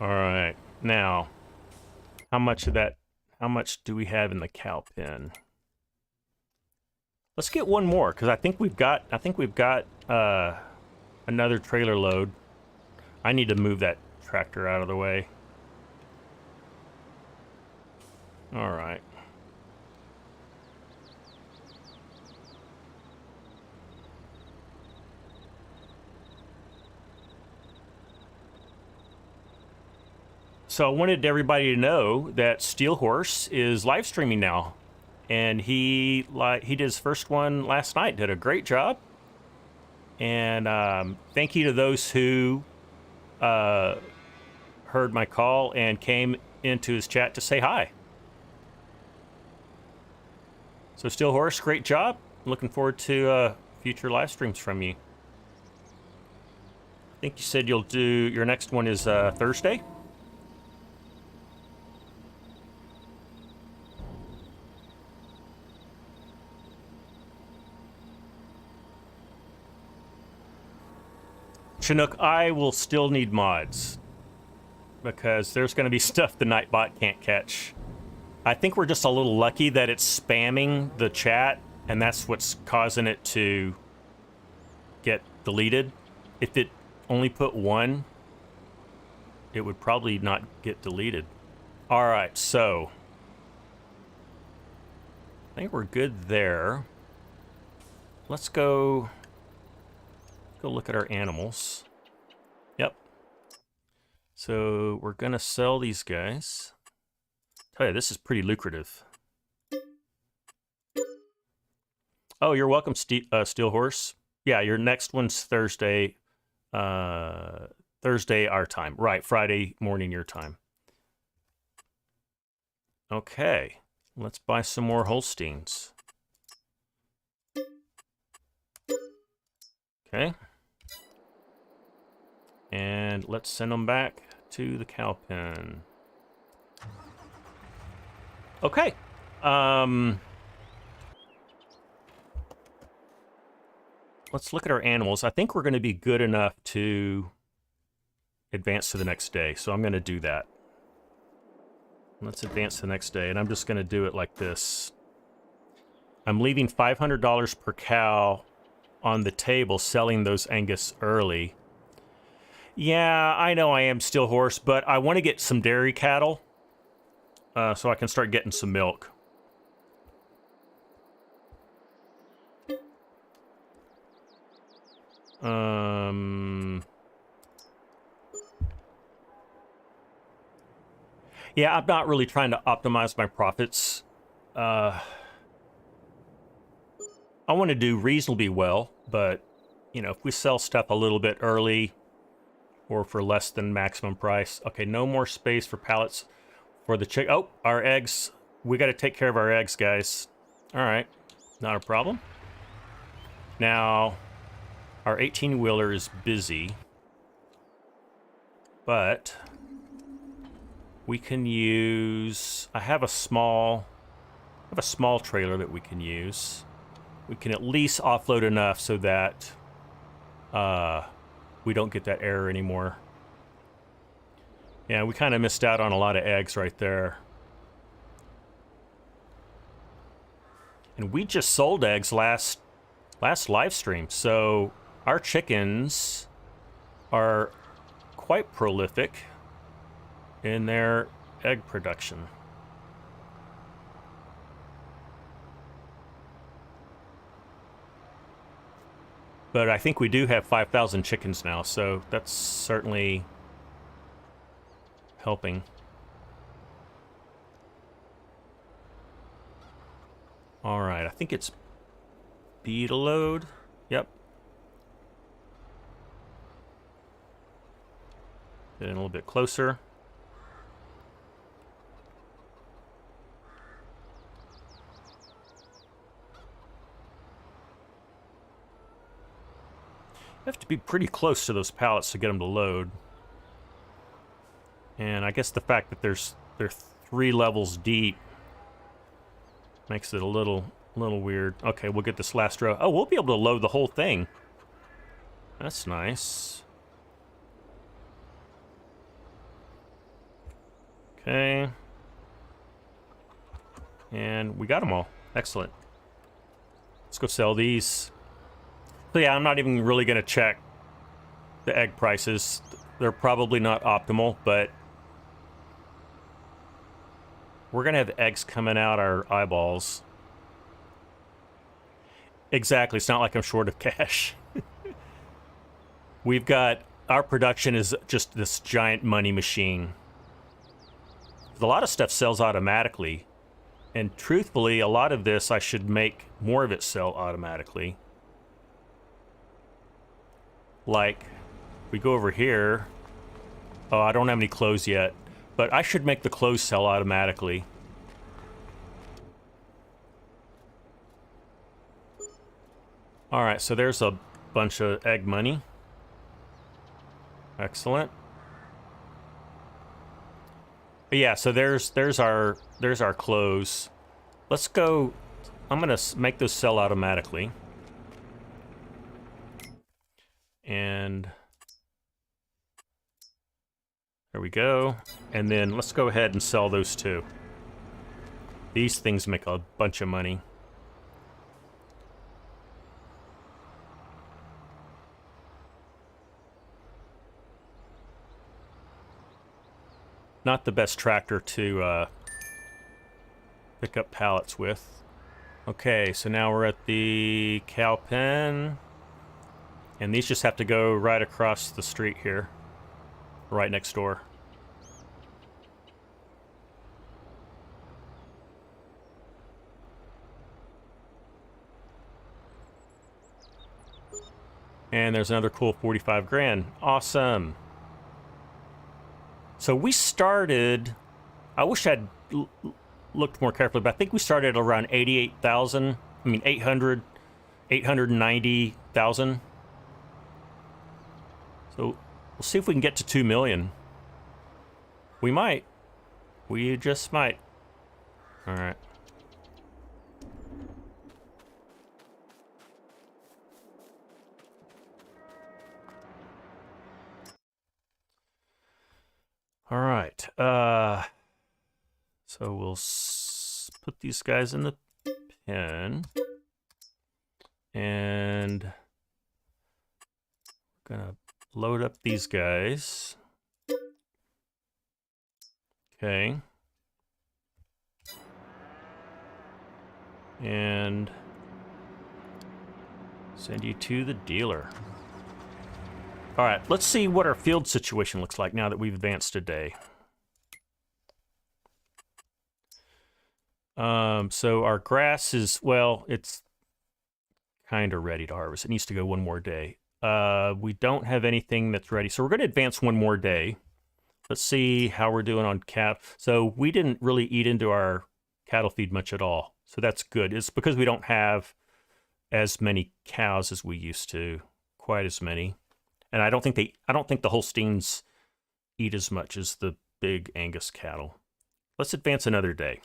All right, now, how much of that? How much do we have in the cow pen? Let's get one more, because I think we've got. Another trailer load. I need to move that tractor out of the way. All right. So I wanted everybody to know that Steel Horse is live streaming now, and he did his first one last night. Did a great job, and thank you to those who heard my call and came into his chat to say hi. So Steel Horse, great job. Looking forward to future live streams from you. I think you said you'll do your next one is Thursday. Chinook, I will still need mods because there's going to be stuff the Nightbot can't catch. I think we're just a little lucky that it's spamming the chat, and that's what's causing it to get deleted. If it only put one, it would probably not get deleted. All right, so I think we're good there. Let's go look at our animals. Yep. So we're gonna sell these guys. Tell you, this is pretty lucrative. Oh, you're welcome, Steel Horse. Yeah, your next one's Thursday. Thursday our time. Right, Friday morning your time. Okay, let's buy some more Holsteins. Okay. And let's send them back to the cow pen. Okay. Let's look at our animals. I think we're going to be good enough to advance to the next day, so I'm going to do that. Let's advance to the next day, and I'm just going to do it like this. I'm leaving $500 per cow on the table, selling those Angus early. Yeah, I know I am Steel Horse, but I want to get some dairy cattle so I can start getting some milk. Yeah, I'm not really trying to optimize my profits. I want to do reasonably well, but, you know, if we sell stuff a little bit early or for less than maximum price. Okay, no more space for pallets for the chick. Oh, our eggs. We got to take care of our eggs, guys. All right, not a problem. Now, our 18-wheeler is busy, but we can use... I have a small trailer that we can use. We can at least offload enough so that we don't get that error anymore. Yeah, we kind of missed out on a lot of eggs right there. And we just sold eggs last live stream, so our chickens are quite prolific in their egg production. But I think we do have 5,000 chickens now, so that's certainly helping. All right, I think it's B to load. Yep. Get in a little bit closer. You have to be pretty close to those pallets to get them to load. And I guess the fact that they're 3 levels deep makes it a little weird. Okay, we'll get this last row. Oh, we'll be able to load the whole thing. That's nice. Okay. And we got them all. Excellent. Let's go sell these. So yeah, I'm not even really going to check the egg prices. They're probably not optimal, but we're going to have eggs coming out our eyeballs. Exactly. It's not like I'm short of cash. We've got... Our production is just this giant money machine. A lot of stuff sells automatically. And truthfully, a lot of this, I should make more of it sell automatically. Like, we go over here. Oh, I don't have any clothes yet. But I should make the clothes sell automatically. Alright, so there's a bunch of egg money. Excellent. But yeah, so there's our clothes. Let's go. I'm gonna make those sell automatically. And there we go. And then let's go ahead and sell those too. These things make a bunch of money. Not the best tractor to pick up pallets with. Okay, so now we're at the cow pen. And these just have to go right across the street here. Right next door. And there's another cool 45 grand. Awesome. So we started, I wish I'd looked more carefully, but I think we started at around 88,000. I mean, 890,000. So we'll see if we can get to 2 million. We might. We just might. All right. All right. So we'll put these guys in the pen. And we're gonna load up these guys. Okay. And send you to the dealer. All right, let's see what our field situation looks like now that we've advanced a day. So our grass is, well, it's kind of ready to harvest. It needs to go one more day. We don't have anything that's ready, so we're going to advance one more day. Let's see how we're doing on cattle. So we didn't really eat into our cattle feed much at all, so that's good. It's because we don't have as many cows as we used to, quite as many. And I don't think the Holsteins eat as much as the big Angus cattle. Let's advance another day.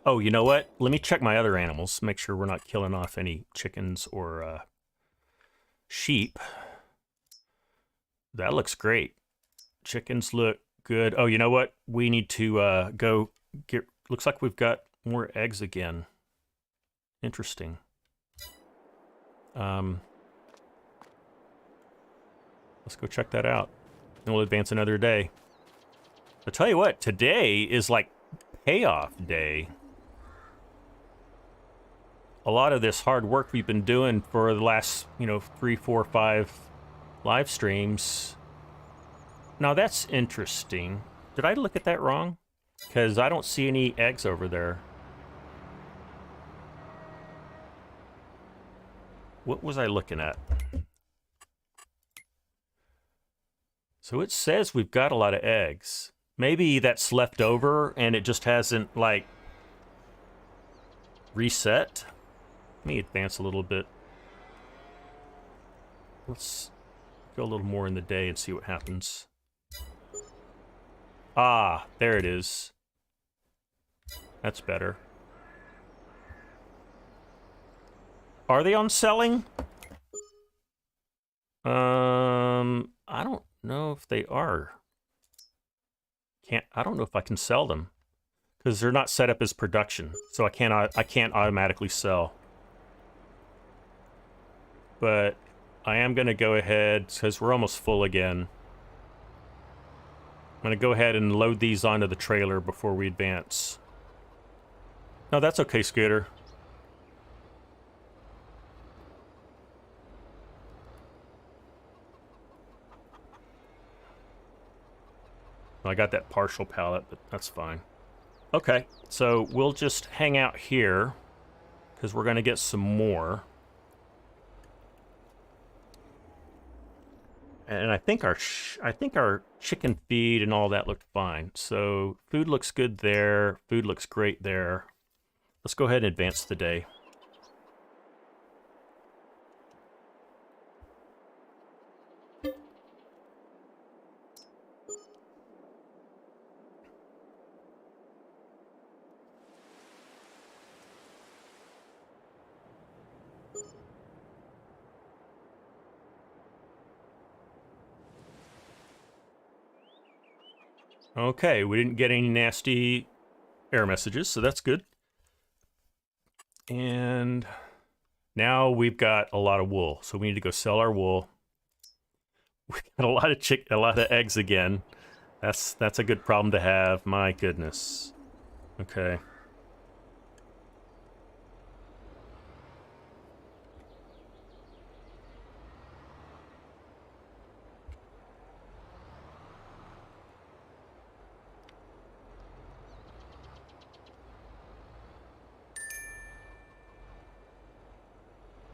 Oh, you know what? Let me check my other animals, make sure we're not killing off any chickens or sheep. That looks great. Chickens look good. Oh, you know what? We need to go get... Looks like we've got more eggs again. Interesting. Let's go check that out. And we'll advance another day. I'll tell you what, today is like payoff day. A lot of this hard work we've been doing for the last, 3, 4, 5 live streams. Now that's interesting. Did I look at that wrong? Because I don't see any eggs over there. what was I looking at? So it says we've got a lot of eggs. Maybe that's left over and it just hasn't, like, reset. Let me advance a little bit. Let's go a little more in the day and see what happens. Ah, there it is. That's better. Are they on selling? I don't know if they are. I don't know if I can sell them because they're not set up as production, so I can't automatically sell. But I am going to go ahead because we're almost full again. I'm going to go ahead and load these onto the trailer before we advance. No, that's okay, Scooter. I got that partial pallet, but that's fine. Okay, so we'll just hang out here because we're going to get some more. And I think our chicken feed and all that looked fine. So food looks good there. Food looks great there. Let's go ahead and advance the day. Okay, we didn't get any nasty error messages, so that's good. And now we've got a lot of wool, so we need to go sell our wool. We got a lot of eggs again. That's a good problem to have. My goodness. Okay.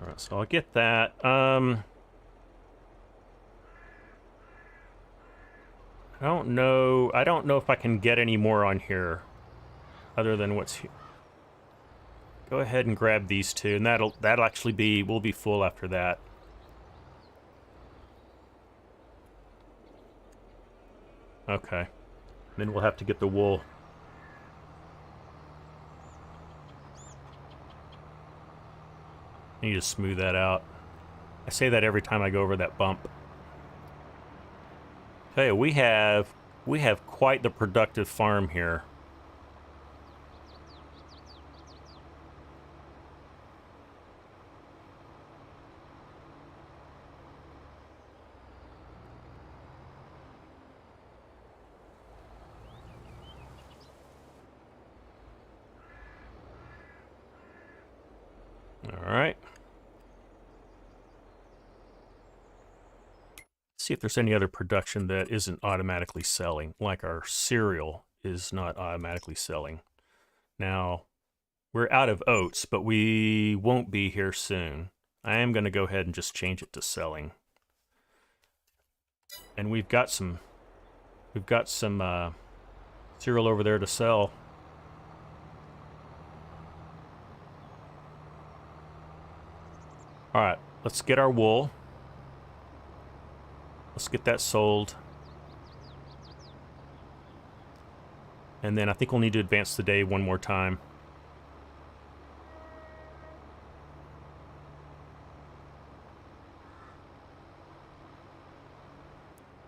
All right, so I'll get that. I don't know if I can get any more on here other than what's here. Go ahead and grab these two, and that'll actually we'll be full after that. Okay. Then we'll have to get the wool. I need to smooth that out. I say that every time I go over that bump. Hey, we have quite the productive farm here. All right. See if there's any other production that isn't automatically selling, like our cereal is not automatically selling. Now, we're out of oats, but we won't be here soon. I am going to go ahead and just change it to selling. And we've got some cereal over there to sell. All right, let's get our wool. Let's get that sold. And then I think we'll need to advance the day one more time.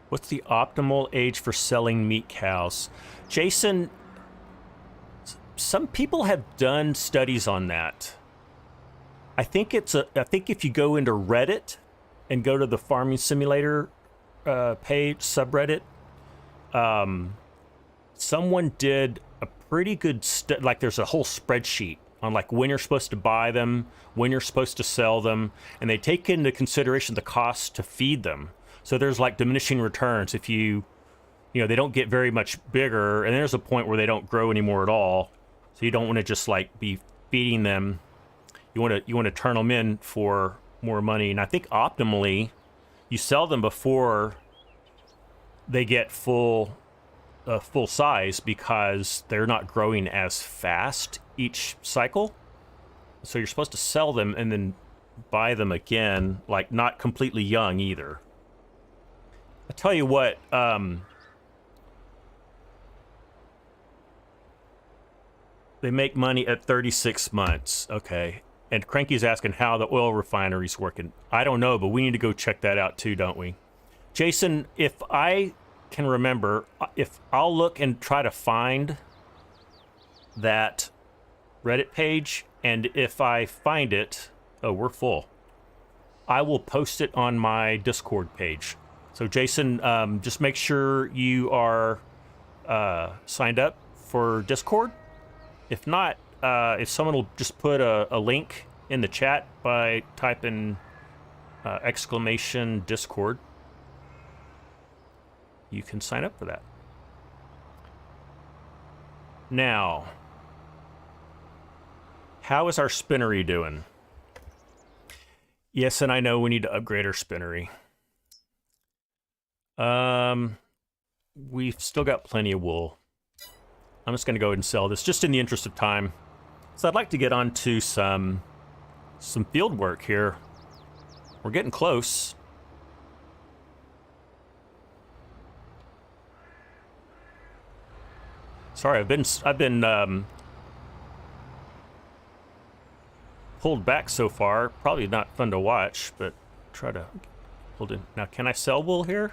What's the optimal age for selling meat cows? Jason, some people have done studies on that. I think if you go into Reddit and go to the farming simulator page, subreddit, someone did a pretty good like there's a whole spreadsheet on like when you're supposed to buy them, when you're supposed to sell them, and they take into consideration the cost to feed them. So there's like diminishing returns if you know, they don't get very much bigger, and there's a point where they don't grow anymore at all. So you don't want to just like be feeding them. You want to turn them in for more money. And I think optimally, you sell them before they get full size, because they're not growing as fast each cycle. So you're supposed to sell them and then buy them again, like not completely young either. I tell you what, they make money at 36 months. Okay. And Cranky's asking how the oil refinery's working. I don't know, but we need to go check that out too, don't we? Jason, if I can remember, if I'll look and try to find that Reddit page, and if I find it, oh, we're full, I will post it on my Discord page. So Jason, just make sure you are signed up for Discord. If not, if someone will just put a link in the chat by typing exclamation Discord, you can sign up for that. Now, how is our spinnery doing? Yes, and I know we need to upgrade our spinnery. We've still got plenty of wool. I'm just going to go ahead and sell this, just in the interest of time. So I'd like to get on to some field work here. We're getting close. Sorry, I've been pulled back so far. Probably not fun to watch, but try to hold in. Now, can I sell wool here?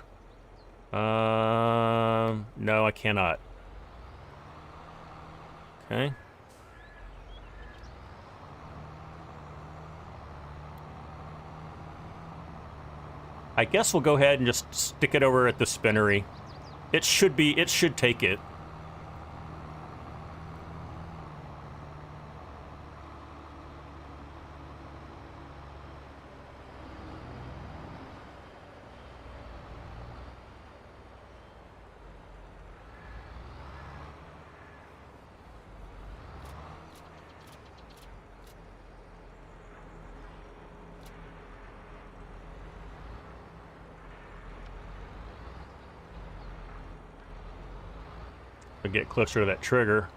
No, I cannot. Okay. I guess we'll go ahead and just stick it over at the spinnery. It should take it. Get closer to that trigger.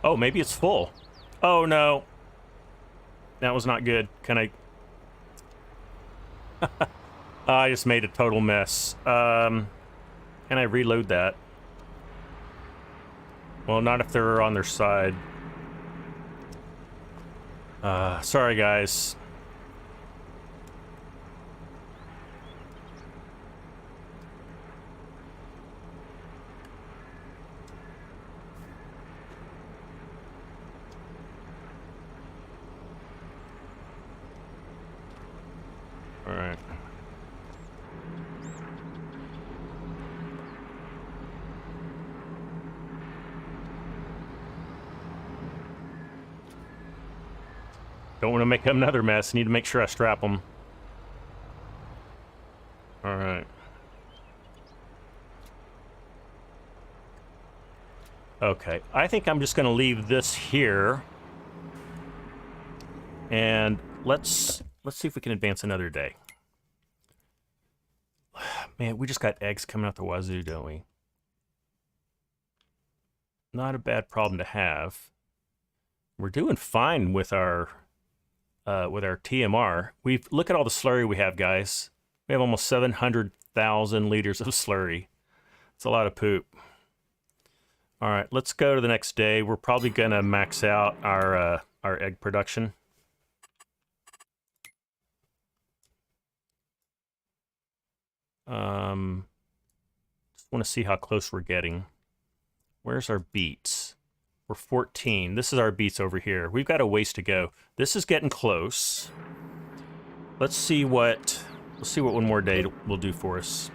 Oh, maybe it's full. Oh no, that was not good. Can I? I just made a total mess. Can I reload that? Well, not if they're on their side. Sorry guys. Alright. Don't want to make another mess. Need to make sure I strap them. Alright. Okay. I think I'm just going to leave this here. And let's see if we can advance another day. Man, we just got eggs coming out the wazoo, don't we? Not a bad problem to have. We're doing fine with our TMR. Look at all the slurry we have, guys. We have almost 700,000 liters of slurry. It's a lot of poop. All right, let's go to the next day. We're probably gonna max out our egg production. Just want to see how close we're getting. Where's our beets? We're 14. This is our beets over here. We've got a ways to go. This is getting close. Let's see what one more day will do for us.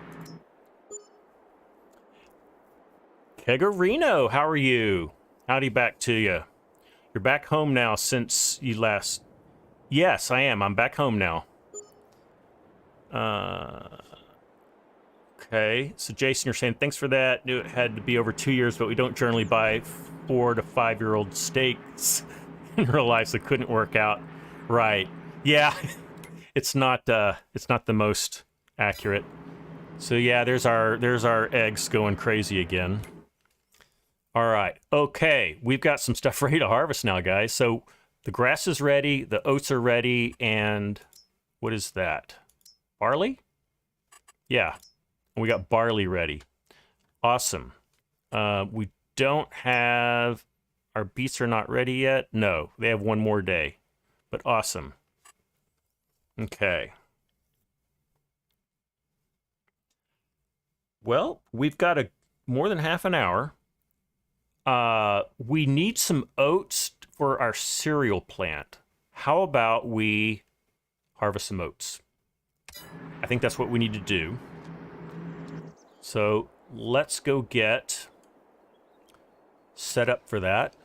Kegarino, how are you? Howdy back to you. You're back home now since you last... Yes, I am. I'm back home now. Okay, so Jason, you're saying, thanks for that. Knew it had to be over 2 years, but we don't generally buy 4 to 5-year-old steaks and realized it couldn't work out right. Yeah, it's not the most accurate. So yeah, there's our eggs going crazy again. All right, okay, we've got some stuff ready to harvest now, guys. So the grass is ready, the oats are ready, and what is that? Barley? Yeah, we got barley ready. Awesome. We don't have, our beets are not ready yet. No, they have one more day, but awesome. Okay. Well, we've got more than half an hour. We need some oats for our cereal plant. How about we harvest some oats? I think that's what we need to do. So let's go get set up for that.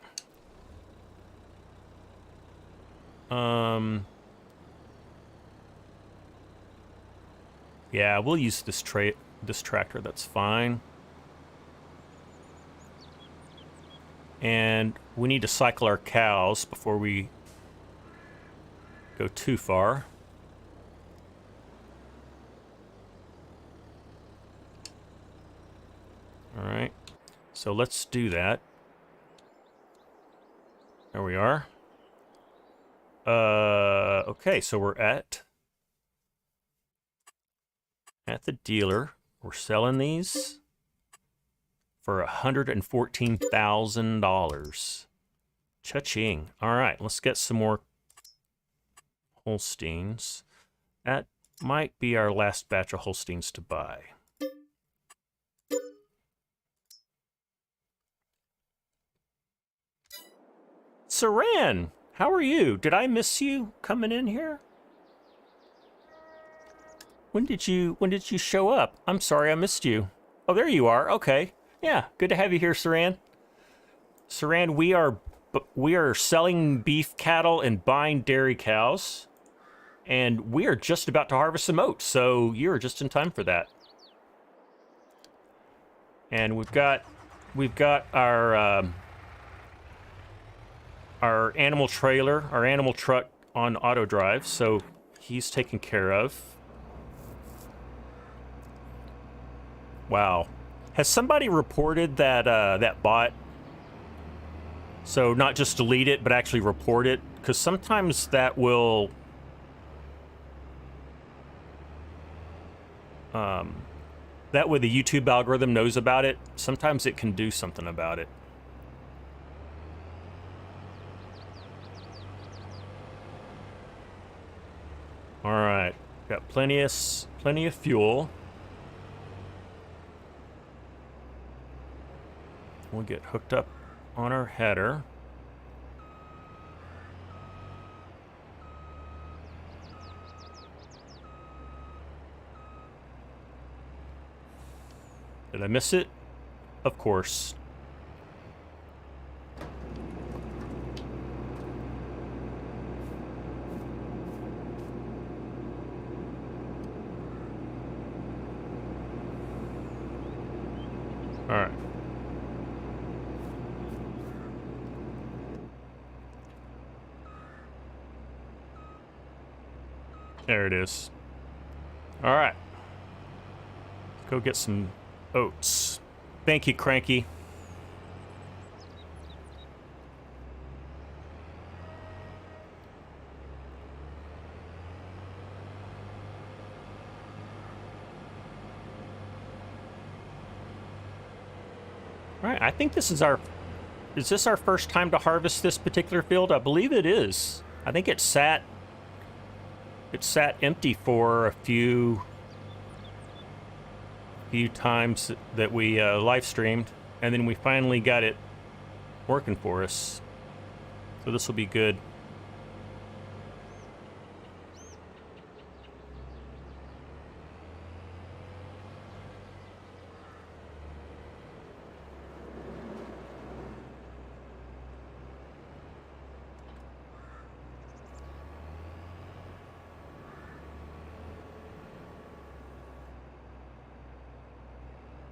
Yeah, we'll use this tractor, that's fine. And we need to cycle our cows before we go too far. All right, so let's do that. There we are. Okay, so we're at the dealer. We're selling these for $114,000. Cha-ching. All right, let's get some more Holsteins. That might be our last batch of Holsteins to buy. Saran, how are you? Did I miss you coming in here? When did you show up? I'm sorry I missed you. Oh, there you are. Okay. Yeah, good to have you here, Saran. Saran, we are selling beef cattle and buying dairy cows, and we are just about to harvest some oats, so you're just in time for that. And we've got our animal trailer, our animal truck on auto drive, so he's taken care of. Wow. Has somebody reported that that bot? So not just delete it, but actually report it? Because sometimes that will... that way the YouTube algorithm knows about it. Sometimes it can do something about it. All right, got plenty of fuel. We'll get hooked up on our header. Did I miss it? Of course. All right. There it is. All right. Let's go get some oats. Thank you, Cranky. All right, I think this is our... Is this our first time to harvest this particular field? I believe it is. I think it sat empty for a few times that we live streamed, and then we finally got it working for us. So this will be good.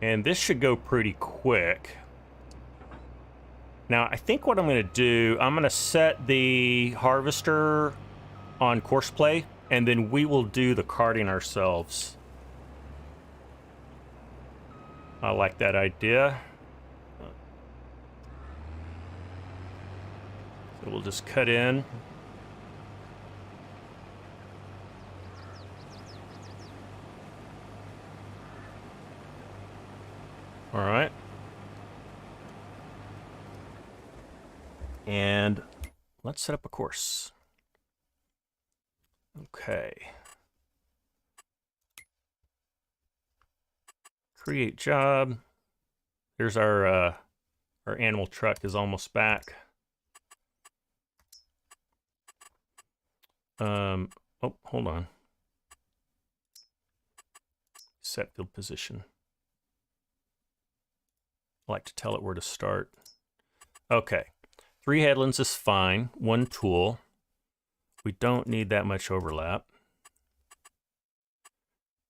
And this should go pretty quick. Now, I think what I'm going to do, I'm going to set the harvester on course play, and then we will do the carting ourselves. I like that idea. So we'll just cut in. All right. And let's set up a course. Okay. Create job. Here's our animal truck is almost back. Oh, hold on. Set field position. I like to tell it where to start. Okay. 3 headlands is fine. 1 tool. We don't need that much overlap.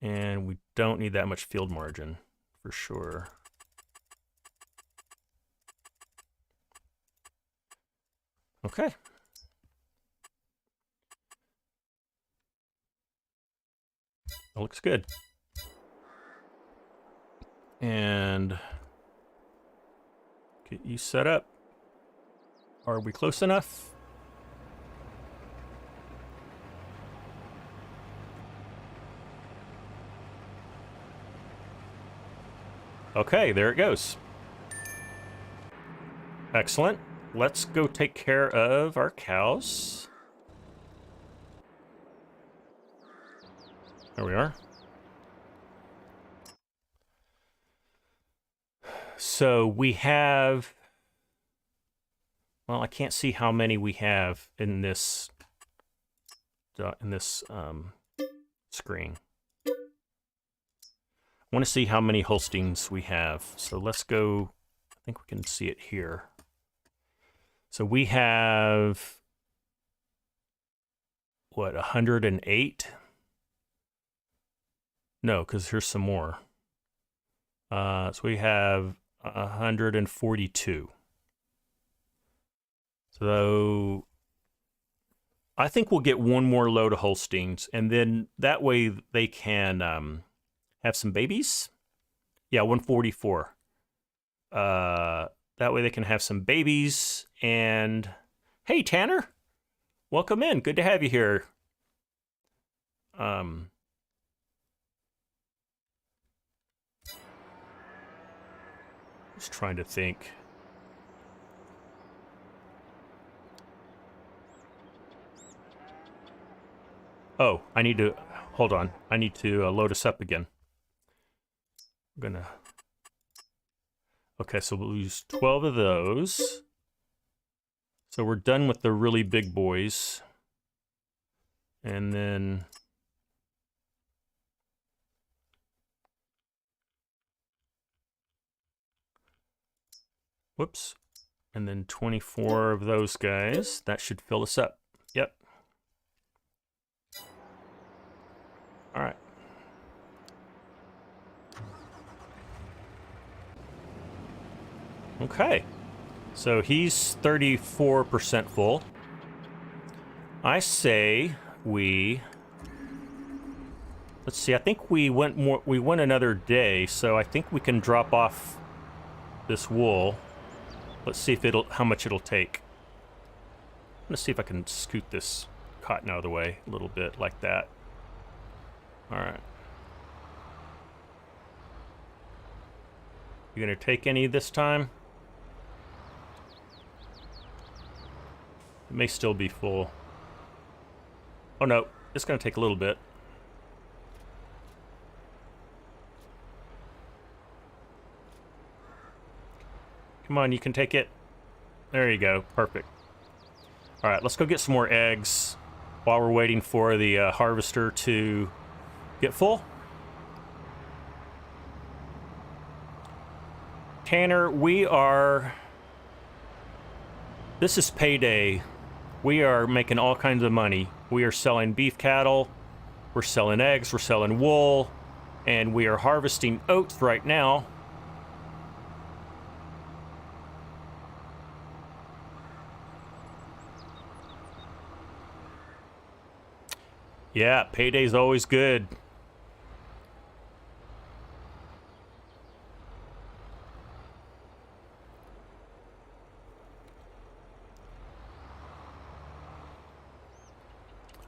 And we don't need that much field margin, for sure. Okay. That looks good. And get you set up. Are we close enough? Okay, there it goes. Excellent. Let's go take care of our cows. There we are. So we have... Well, I can't see how many we have in this screen. I want to see how many Holsteins we have. So let's go. I think we can see it here. So we have what, 108? No, because here's some more. So we have 142. So I think we'll get one more load of Holsteins, and then that way they can have some babies. Yeah, 144. That way they can have some babies. And hey, Tanner, welcome in. Good to have you here. Just trying to think. Oh, I need to, hold on. I need to load us up again. I'm gonna, okay, so we'll use 12 of those. So we're done with the really big boys. And then, whoops. And then 24 of those guys. That should fill us up. Yep. All right. Okay. So he's 34% full. I say we... Let's see, I think we went another day, so I think we can drop off this wool. Let's see if how much it'll take. I'm gonna see if I can scoot this cotton out of the way a little bit like that. All right. You gonna take any this time? It may still be full. Oh no, it's gonna take a little bit. Come on, you can take it. There you go, perfect. All right, let's go get some more eggs while we're waiting for the harvester to get full. Tanner, this is payday. We are making all kinds of money. We are selling beef cattle, we're selling eggs, we're selling wool, and we are harvesting oats right now. Yeah, payday's always good.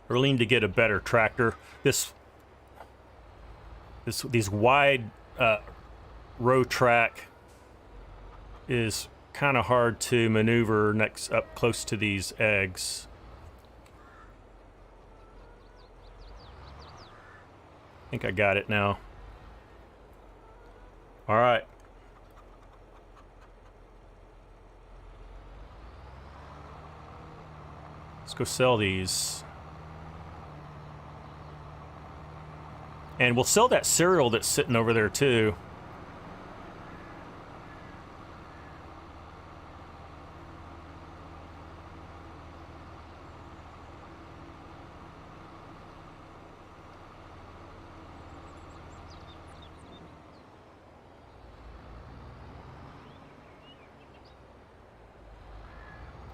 Really need to get a better tractor. These wide row track is kind of hard to maneuver up close to these eggs. I think I got it now. All right. Let's go sell these. And we'll sell that cereal that's sitting over there too.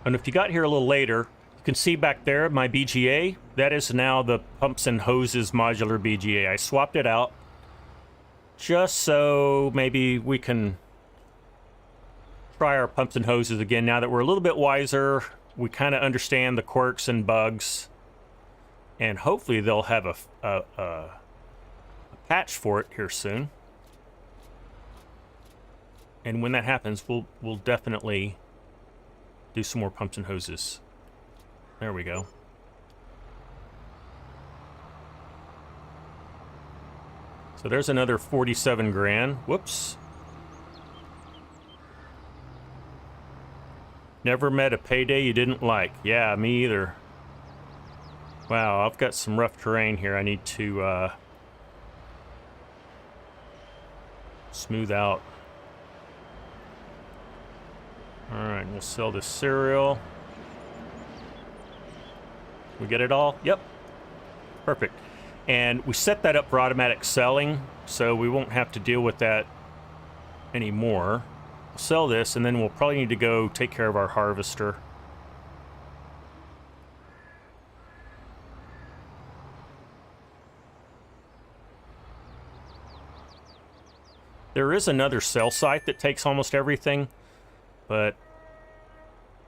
And if you got here a little later, you can see back there my BGA. That is now the Pumps and Hoses modular BGA. I swapped it out just so maybe we can try our pumps and hoses again now that we're a little bit wiser. We kind of understand the quirks and bugs, and hopefully they'll have a patch for it here soon. And when that happens, we'll definitely do some more pumps and hoses. There we go. So there's another 47 grand. Whoops. Never met a payday you didn't like. Yeah, me either. Wow, I've got some rough terrain here I need to smooth out. Alright, we'll sell this cereal. We get it all? Yep. Perfect. And we set that up for automatic selling, so we won't have to deal with that anymore. We'll sell this, and then we'll probably need to go take care of our harvester. There is another sell site that takes almost everything, but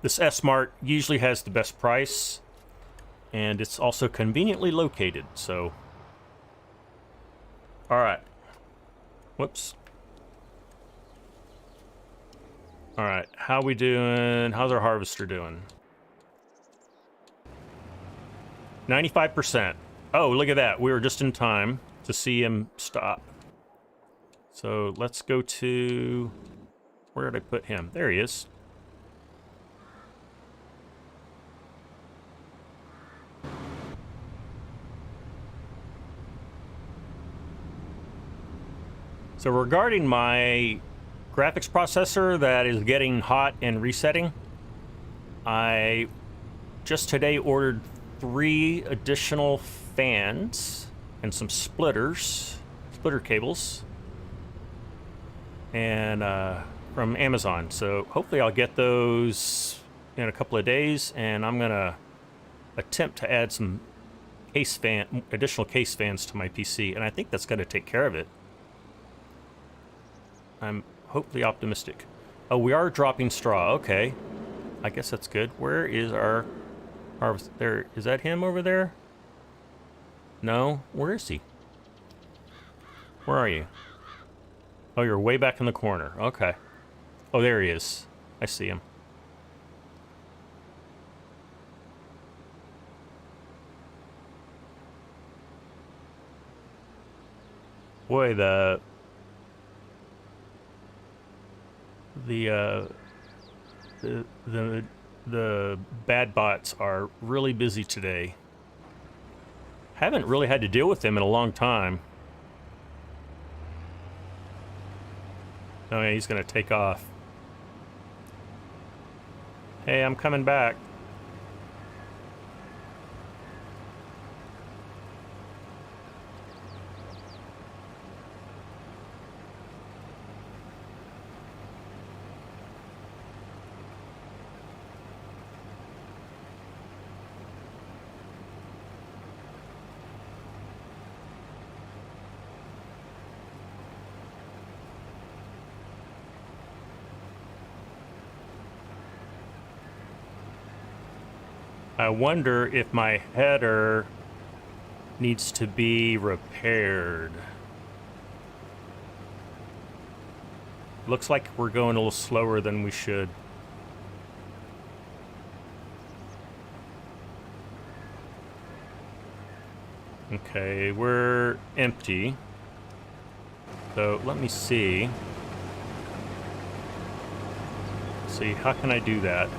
this S-Mart usually has the best price, and it's also conveniently located, so... Alright. Whoops. Alright, how we doing? How's our harvester doing? 95%. Oh, look at that. We were just in time to see him stop. So let's go to... Where did I put him? There he is. So regarding my graphics processor that is getting hot and resetting, I just today ordered 3 additional fans and some splitter cables, and from Amazon. So hopefully I'll get those in a couple of days, and I'm gonna attempt to add some additional case fans to my PC, and I think that's gonna take care of it. I'm hopefully optimistic. Oh, we are dropping straw. Okay. I guess that's good. Where is our harvest? There. Is that him over there? No? Where is he? Where are you? Oh, you're way back in the corner. Okay. Oh, there he is. I see him. Boy, the bad bots are really busy today. Haven't really had to deal with them in a long time. Oh yeah, he's gonna take off. Hey, I'm coming back. I wonder if my header needs to be repaired. Looks like we're going a little slower than we should. Okay, we're empty. So let me see. See, how can I do that?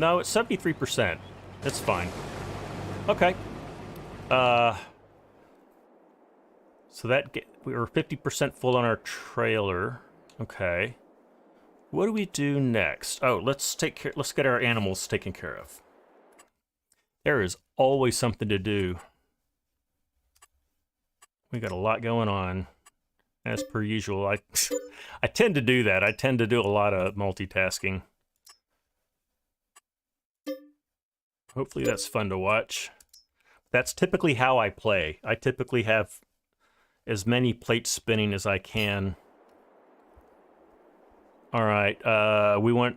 No, it's 73%. That's fine. Okay. So we were 50% full on our trailer. Okay. What do we do next? Oh, let's get our animals taken care of. There is always something to do. We got a lot going on, as per usual. I tend to do that. I tend to do a lot of multitasking. Hopefully that's fun to watch. That's typically how I play. I typically have as many plates spinning as I can. All right,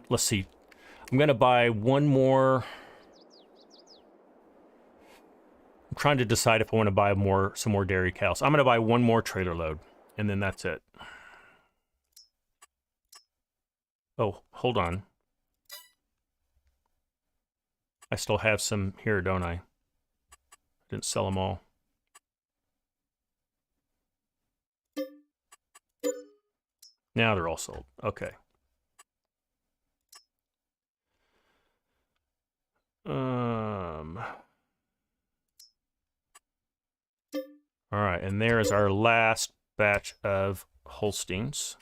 let's see. I'm gonna buy one more. I'm trying to decide if I want to buy some more dairy cows. I'm gonna buy one more trailer load, and then that's it. Oh, hold on. I still have some here, don't I? I didn't sell them all. Now they're all sold. Okay. All right, and there is our last batch of Holsteins.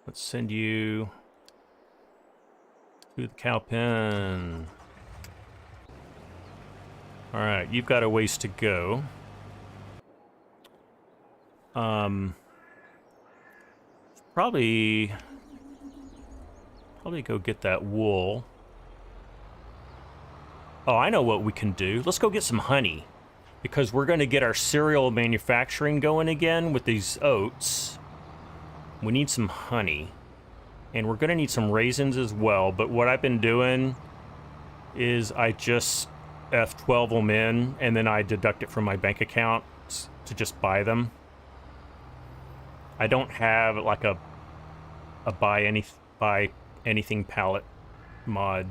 Let's send you to the cow pen. All right, you've got a ways to go. Probably go get that wool. Oh, I know what we can do. Let's go get some honey, because we're going to get our cereal manufacturing going again with these oats. We need some honey, and we're going to need some raisins as well. But what I've been doing is I just F12 them in, and then I deduct it from my bank account to just buy them. I don't have like a buy anything palette mod.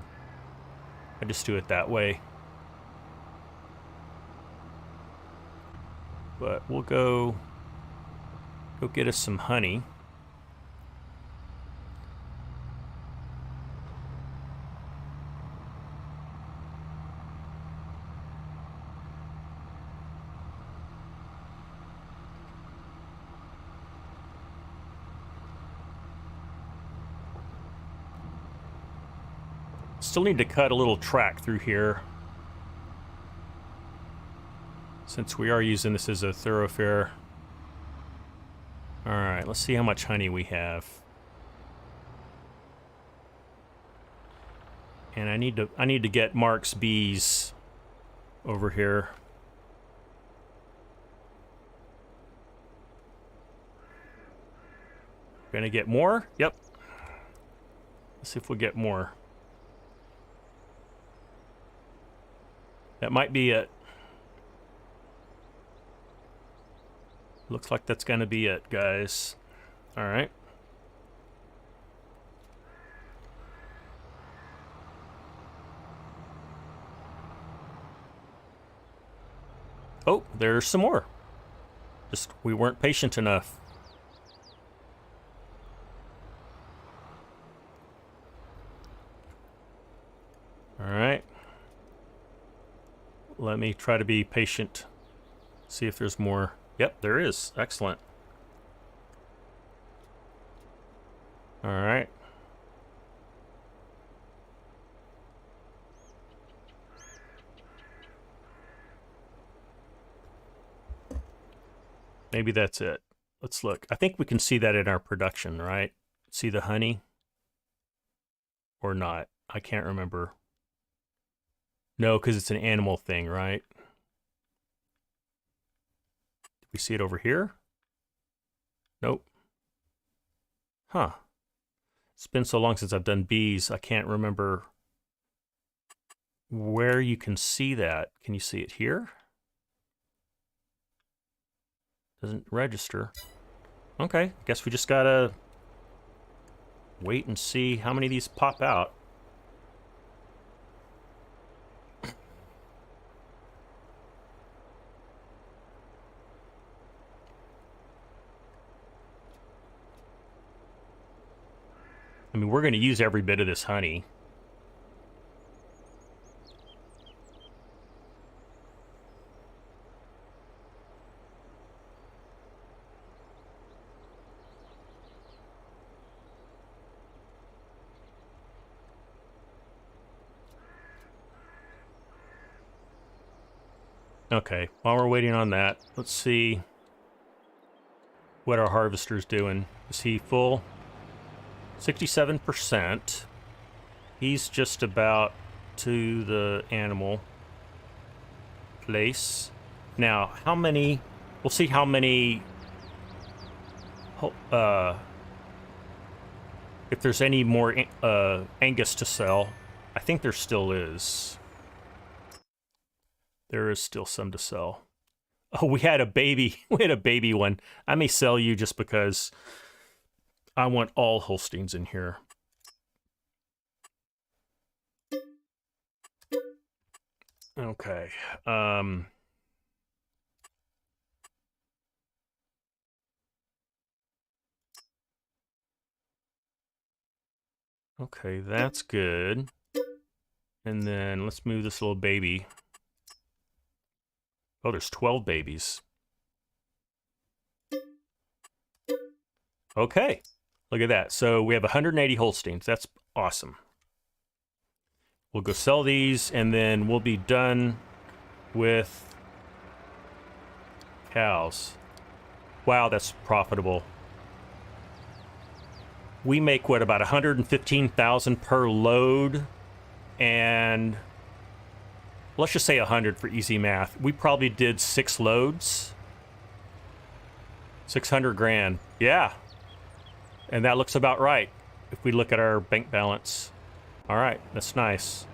I just do it that way. But we'll go get us some honey. Still need to cut a little track through here, since we are using this as a thoroughfare. All right, let's see how much honey we have. And I need to get Mark's bees over here. Gonna get more? Yep. Let's see if we get more. That might be it. Looks like that's gonna be it, guys. All right. Oh, there's some more. Just we weren't patient enough. All right. Let me try to be patient. See if there's more. Yep, there is. Excellent. All right. Maybe that's it. Let's look. I think we can see that in our production, right? See the honey? Or not? I can't remember. No, because it's an animal thing, right? We see it over here? Nope. Huh. It's been so long since I've done bees, I can't remember where you can see that. Can you see it here? Doesn't register. Okay, guess we just gotta wait and see how many of these pop out. I mean, we're going to use every bit of this honey. Okay, while we're waiting on that, let's see what our harvester's doing. Is he full? 67%. He's just about to the animal place. Now, how many... We'll see how many... if there's any more Angus to sell. I think there still is. There is still some to sell. Oh, we had a baby. We had a baby one. I may sell you just because I want all Holsteins in here. Okay. Okay, that's good. And then let's move this little baby. Oh, there's 12 babies. Okay, look at that. So we have 180 Holsteins. That's awesome. We'll go sell these, and then we'll be done with cows. Wow, that's profitable. We make, what, about 115,000 per load, and let's just say 100 for easy math. We probably did 6 loads. 600 grand. Yeah. And that looks about right if we look at our bank balance. All right, that's nice.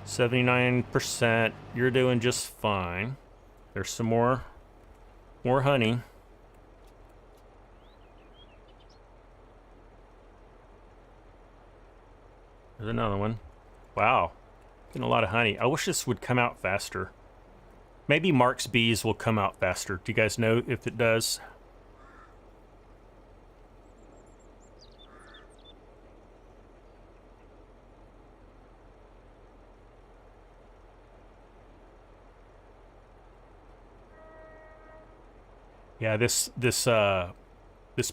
79%. You're doing just fine. There's some more honey. There's another one. Wow. Getting a lot of honey. I wish this would come out faster. Maybe Mark's bees will come out faster. Do you guys know if it does? Yeah, this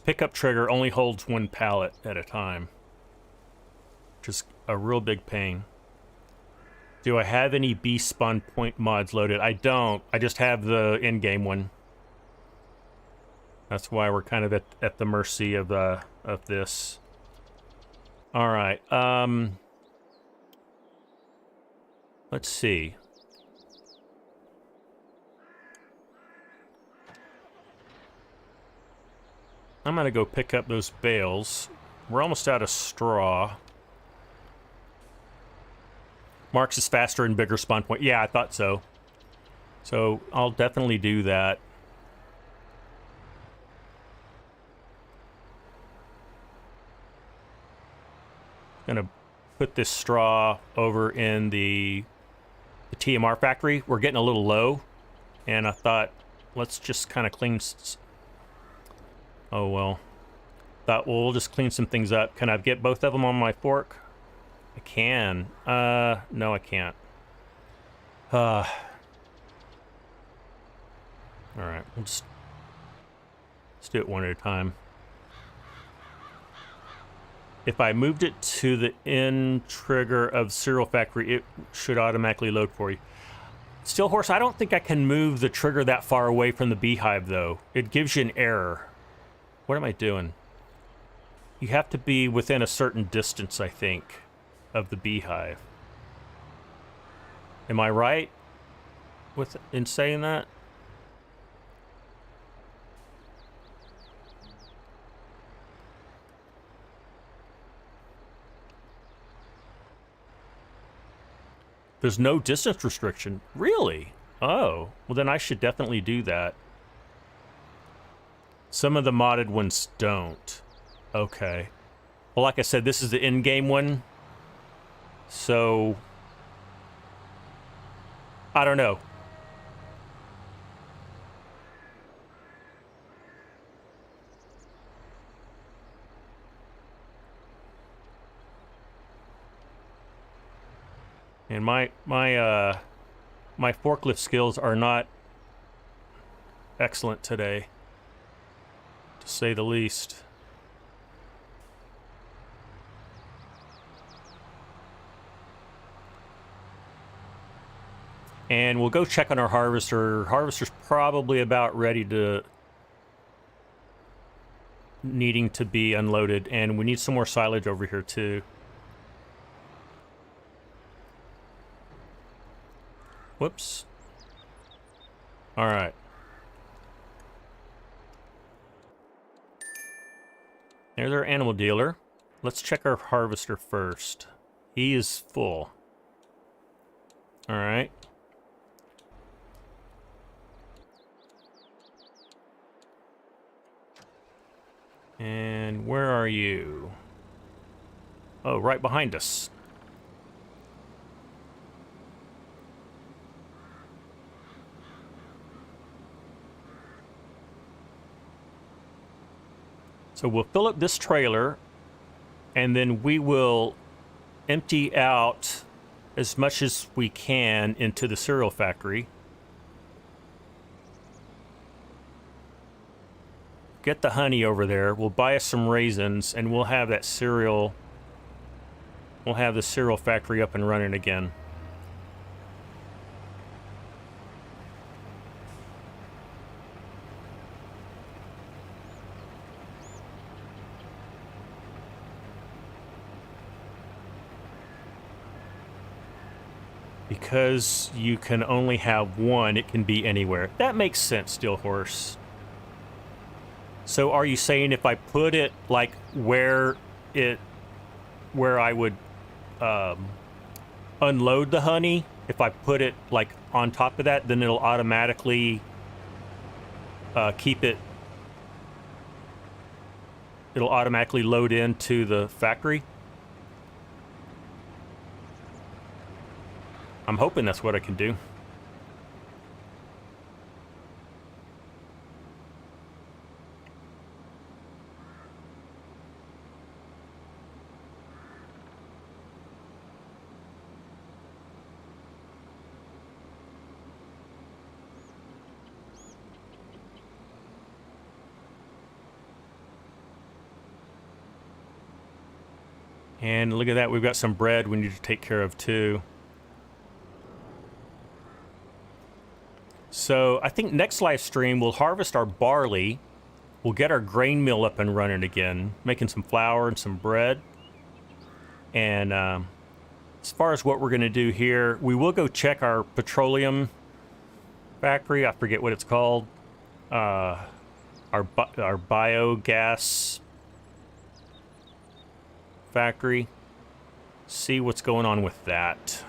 pickup trigger only holds 1 pallet at a time, which is a real big pain. Do I have any bee spawn point mods loaded? I don't. I just have the in-game one. That's why we're kind of at the mercy of this. All right. Let's see. I'm gonna go pick up those bales. We're almost out of straw. Mark's is faster and bigger spawn point. Yeah, I thought so. So I'll definitely do that. Gonna put this straw over in the TMR factory. We're getting a little low, and I thought, let's just kind of clean. Oh well. Thought, well, we'll just clean some things up. Can I get both of them on my fork? I can. No, I can't. All right, let's do it one at a time. If I moved it to the end trigger of Cereal Factory, it should automatically load for you. Still, Horse, I don't think I can move the trigger that far away from the beehive, though. It gives you an error. What am I doing? You have to be within a certain distance, I think, of the beehive. Am I right in saying that? There's no distance restriction. Really? Oh, well then I should definitely do that. Some of the modded ones don't. Okay. Well, like I said, this is the in-game one. So, I don't know. And my forklift skills are not excellent today, to say the least. And we'll go check on our harvester. Harvester's probably about ready to... needing to be unloaded. And we need some more silage over here, too. Whoops. All right. There's our animal dealer. Let's check our harvester first. He is full. All right. And where are you? Oh, right behind us. So we'll fill up this trailer, and then we will empty out as much as we can into the cereal factory. Get the honey over there. We'll buy us some raisins, and we'll have that cereal. We'll have the cereal factory up and running again. Because you can only have one, it can be anywhere. That makes sense, Steel Horse. So are you saying if I put it like where I would unload the honey, if I put it like on top of that, then it'll automatically it'll automatically load into the factory? I'm hoping that's what I can do. And look at that, we've got some bread we need to take care of too. So I think next live stream we'll harvest our barley. We'll get our grain mill up and running again, making some flour and some bread. And as far as what we're going to do here, we will go check our petroleum factory. I forget what it's called. Our biogas factory. See what's going on with that.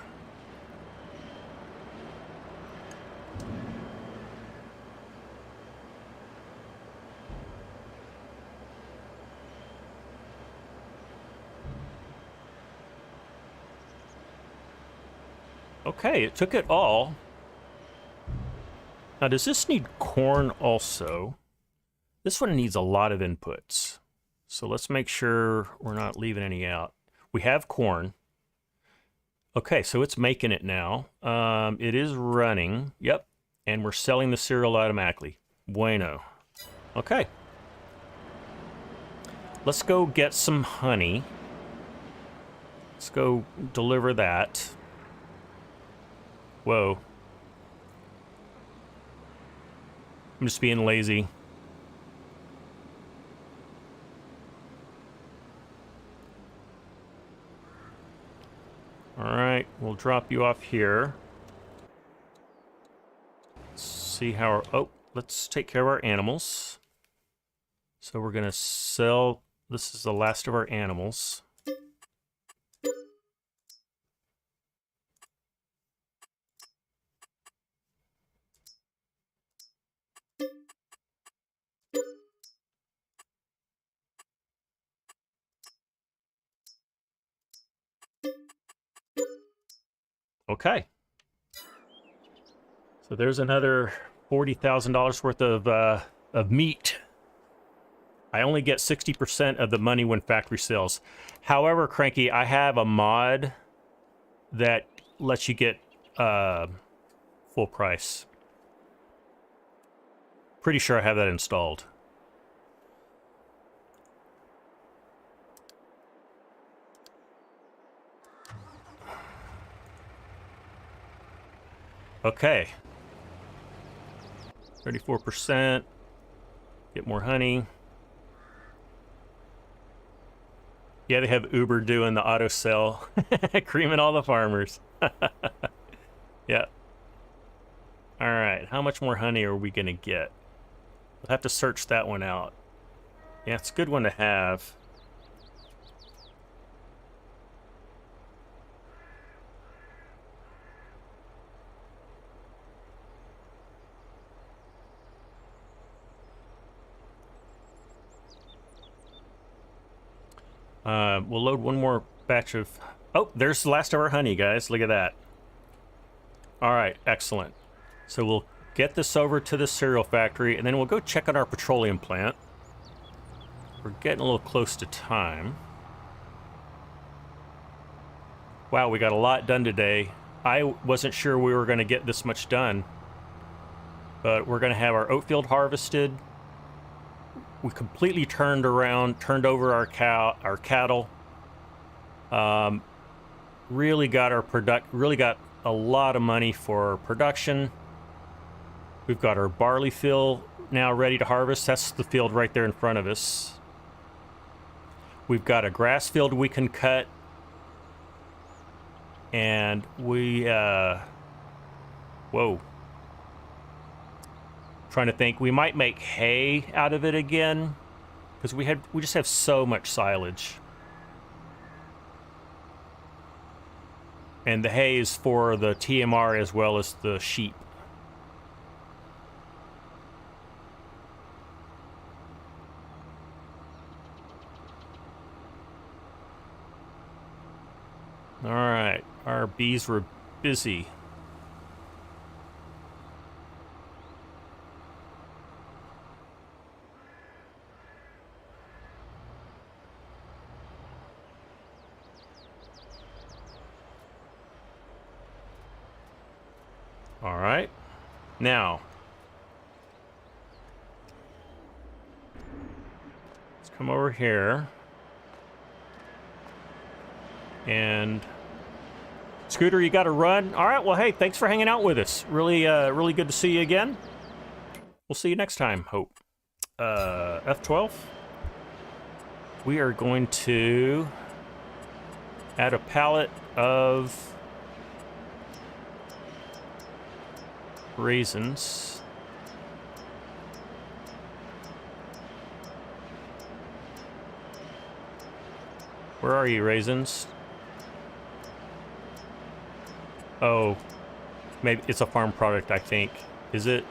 Okay, it took it all. Now, does this need corn also? This one needs a lot of inputs. So let's make sure we're not leaving any out. We have corn. Okay, so it's making it now. It is running. Yep. And we're selling the cereal automatically. Bueno. Okay. Let's go get some honey. Let's go deliver that. Whoa. I'm just being lazy. All right, we'll drop you off here. Let's see how our... Oh, let's take care of our animals. So we're going to sell... This is the last of our animals. Okay. So there's another $40,000 worth of meat. I only get 60% of the money when factory sells. However, Cranky, I have a mod that lets you get full price. Pretty sure I have that installed. Okay. 34%. Get more honey. Yeah, they have Uber doing the auto sell, creaming all the farmers. Yeah. All right, how much more honey are we gonna get? We'll have to search that one out. Yeah, it's a good one to have. We'll load one more batch of... Oh, there's the last of our honey, guys. Look at that. All right, excellent. So we'll get this over to the cereal factory, and then we'll go check on our petroleum plant. We're getting a little close to time. Wow, we got a lot done today. I wasn't sure we were going to get this much done. But we're going to have our oat field harvested. We completely turned over our cattle. Really got a lot of money for production. We've got our barley field now ready to harvest. That's the field right there in front of us. We've got a grass field we can cut. And we, whoa. Trying to think, we might make hay out of it again. Because we just have so much silage. And the hay is for the TMR as well as the sheep. All right, our bees were busy. All right, now let's come over here. And Scooter, you got to run. All right, well, hey, thanks for hanging out with us. Really good to see you again. We'll see you next time, hope. F12. We are going to add a pallet of raisins. Where are you, raisins? Oh, maybe it's a farm product, I think. Is it?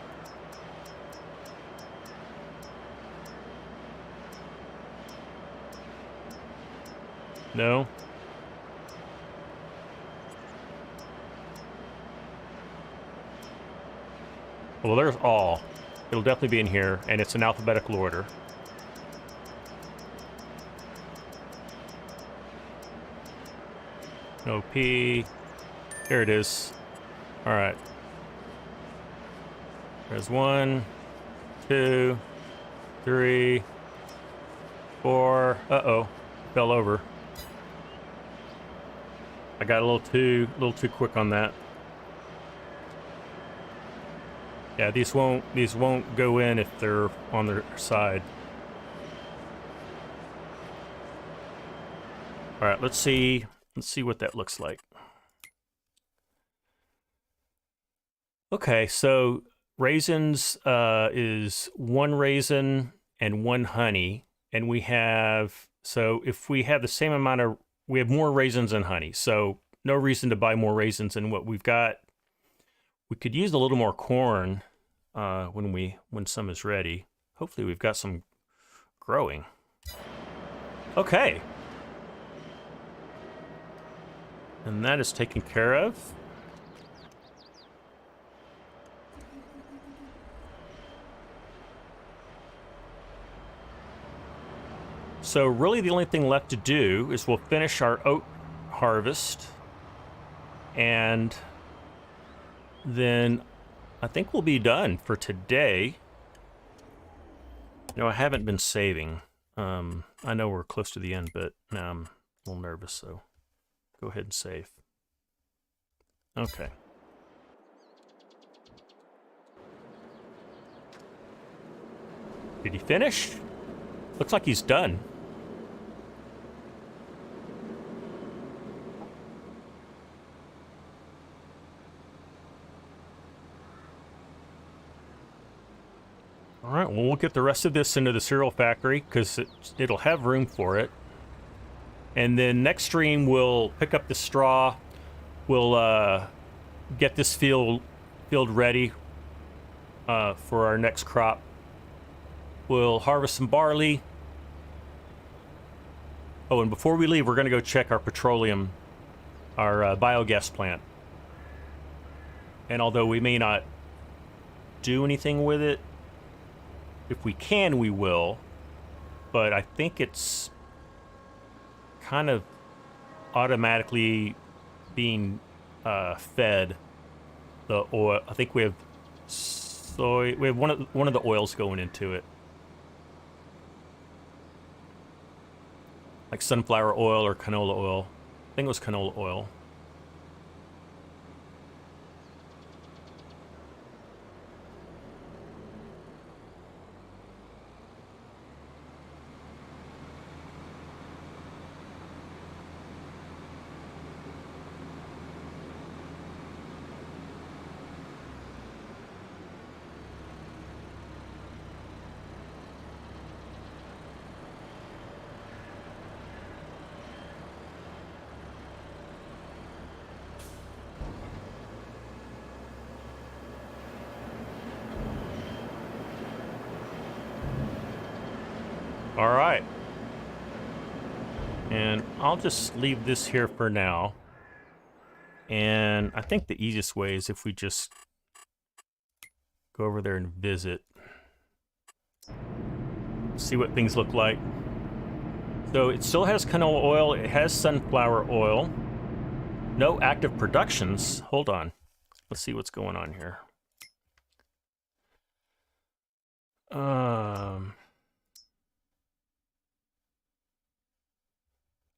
No? Well, there's all. It'll definitely be in here, and it's in alphabetical order. No P. Here it is. All right. There's 1, 2, 3, 4. Uh-oh. Fell over. I got a little too quick on that. Yeah, these won't go in if they're on their side. All right, let's see what that looks like. Okay, so raisins is 1 raisin and 1 honey, and we have, so if we have the same amount of, we have more raisins than honey, so no reason to buy more raisins than what we've got. We could use a little more corn when some is ready. Hopefully we've got some growing. Okay. And that is taken care of. So really the only thing left to do is we'll finish our oat harvest, and then I think we'll be done for today. You know, I haven't been saving. I know we're close to the end, but now I'm a little nervous, so go ahead and save. Okay. Did he finish? Looks like he's done. All right, well, we'll get the rest of this into the cereal factory because it'll have room for it. And then next stream, we'll pick up the straw. We'll get this field ready for our next crop. We'll harvest some barley. Oh, and before we leave, we're going to go check our petroleum, our biogas plant. And although we may not do anything with it, if we can, we will. But I think it's kind of automatically being fed the oil. I think we have soy. We have one of the oils going into it, like sunflower oil or canola oil. I think it was canola oil. All right. And I'll just leave this here for now. And I think the easiest way is if we just go over there and visit. See what things look like. So it still has canola oil. It has sunflower oil. No active productions. Hold on. Let's see what's going on here.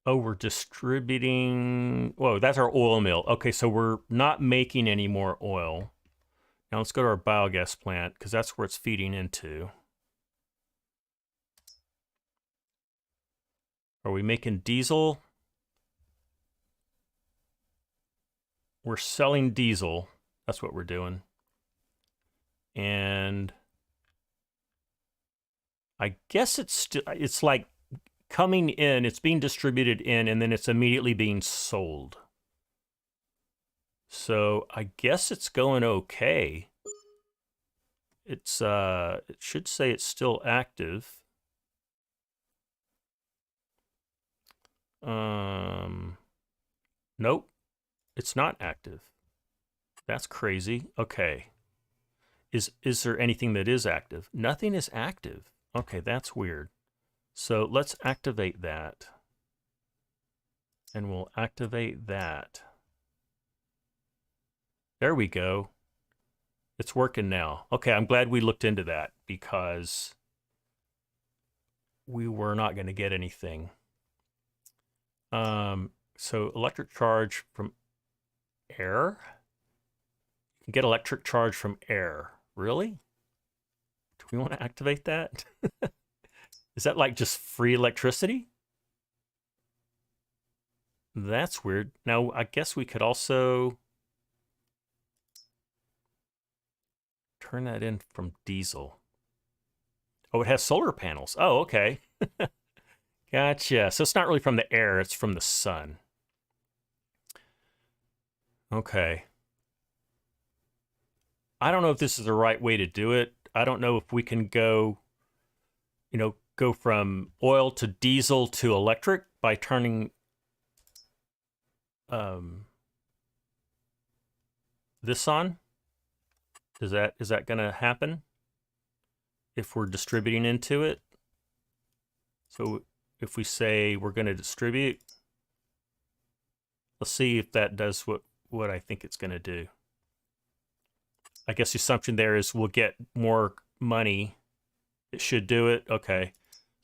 Oh, we're distributing. Whoa, that's our oil mill. Okay, so we're not making any more oil. Now let's go to our biogas plant because that's where it's feeding into. Are we making diesel? We're selling diesel. That's what we're doing. And I guess it's like coming in, it's being distributed in, and then it's immediately being sold. So I guess it's going okay. It's it should say it's still active. Nope, it's not active. That's crazy. Okay. Is there anything that is active? Nothing is active. Okay, that's weird. So let's activate that. And we'll activate that. There we go. It's working now. Okay, I'm glad we looked into that because we were not going to get anything. So electric charge from air? You can get electric charge from air. Really? Do we want to activate that? Is that like just free electricity? That's weird. Now, I guess we could also turn that in from diesel. Oh, it has solar panels. Oh, okay. Gotcha. So it's not really from the air, it's from the sun. Okay. I don't know if this is the right way to do it. I don't know if we can go, go from oil to diesel to electric by turning this on. Is that going to happen if we're distributing into it? So if we say we're going to distribute, let's see if that does what I think it's going to do. I guess the assumption there is we'll get more money. It should do it. Okay.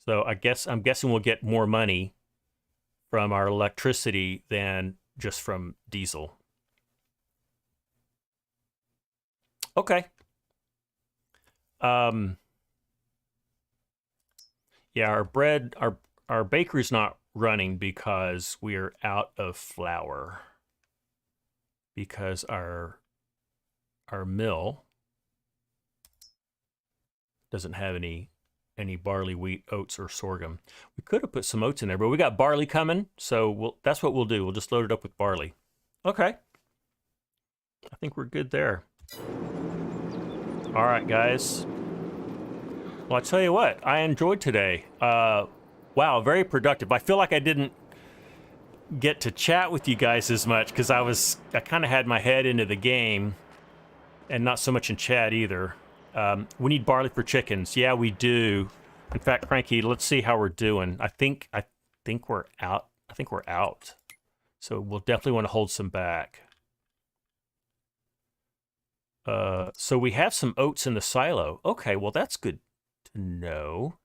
So I'm guessing we'll get more money from our electricity than just from diesel. Okay. Yeah, our bakery's not running because we're out of flour. Because our mill doesn't have any barley, wheat, oats, or sorghum. We could have put some oats in there, but we got barley coming, so that's what we'll do. We'll just load it up with barley. Okay. I think we're good there. All right, guys. Well, I tell you what, I enjoyed today. Wow, very productive. I feel like I didn't get to chat with you guys as much because I kind of had my head into the game and not so much in chat either. We need barley for chickens. Yeah, we do. In fact, Frankie, let's see how we're doing. I think we're out. I think we're out. So we'll definitely want to hold some back. So we have some oats in the silo. Okay, well, that's good to know.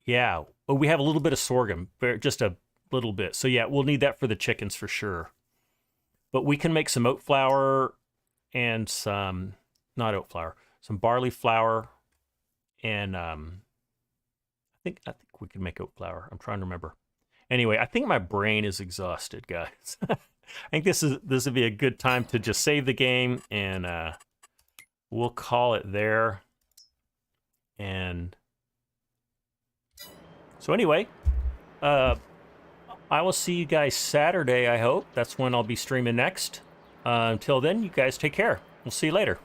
Yeah. Oh, we have a little bit of sorghum, just a little bit. So yeah, we'll need that for the chickens for sure. But we can make some oat flour and some, not oat flour, some barley flour, and I think we can make oat flour. I'm trying to remember. Anyway, I think my brain is exhausted, guys. I think this would be a good time to just save the game, and we'll call it there. And so anyway, I will see you guys Saturday, I hope. That's when I'll be streaming next. Until then, you guys take care. We'll see you later.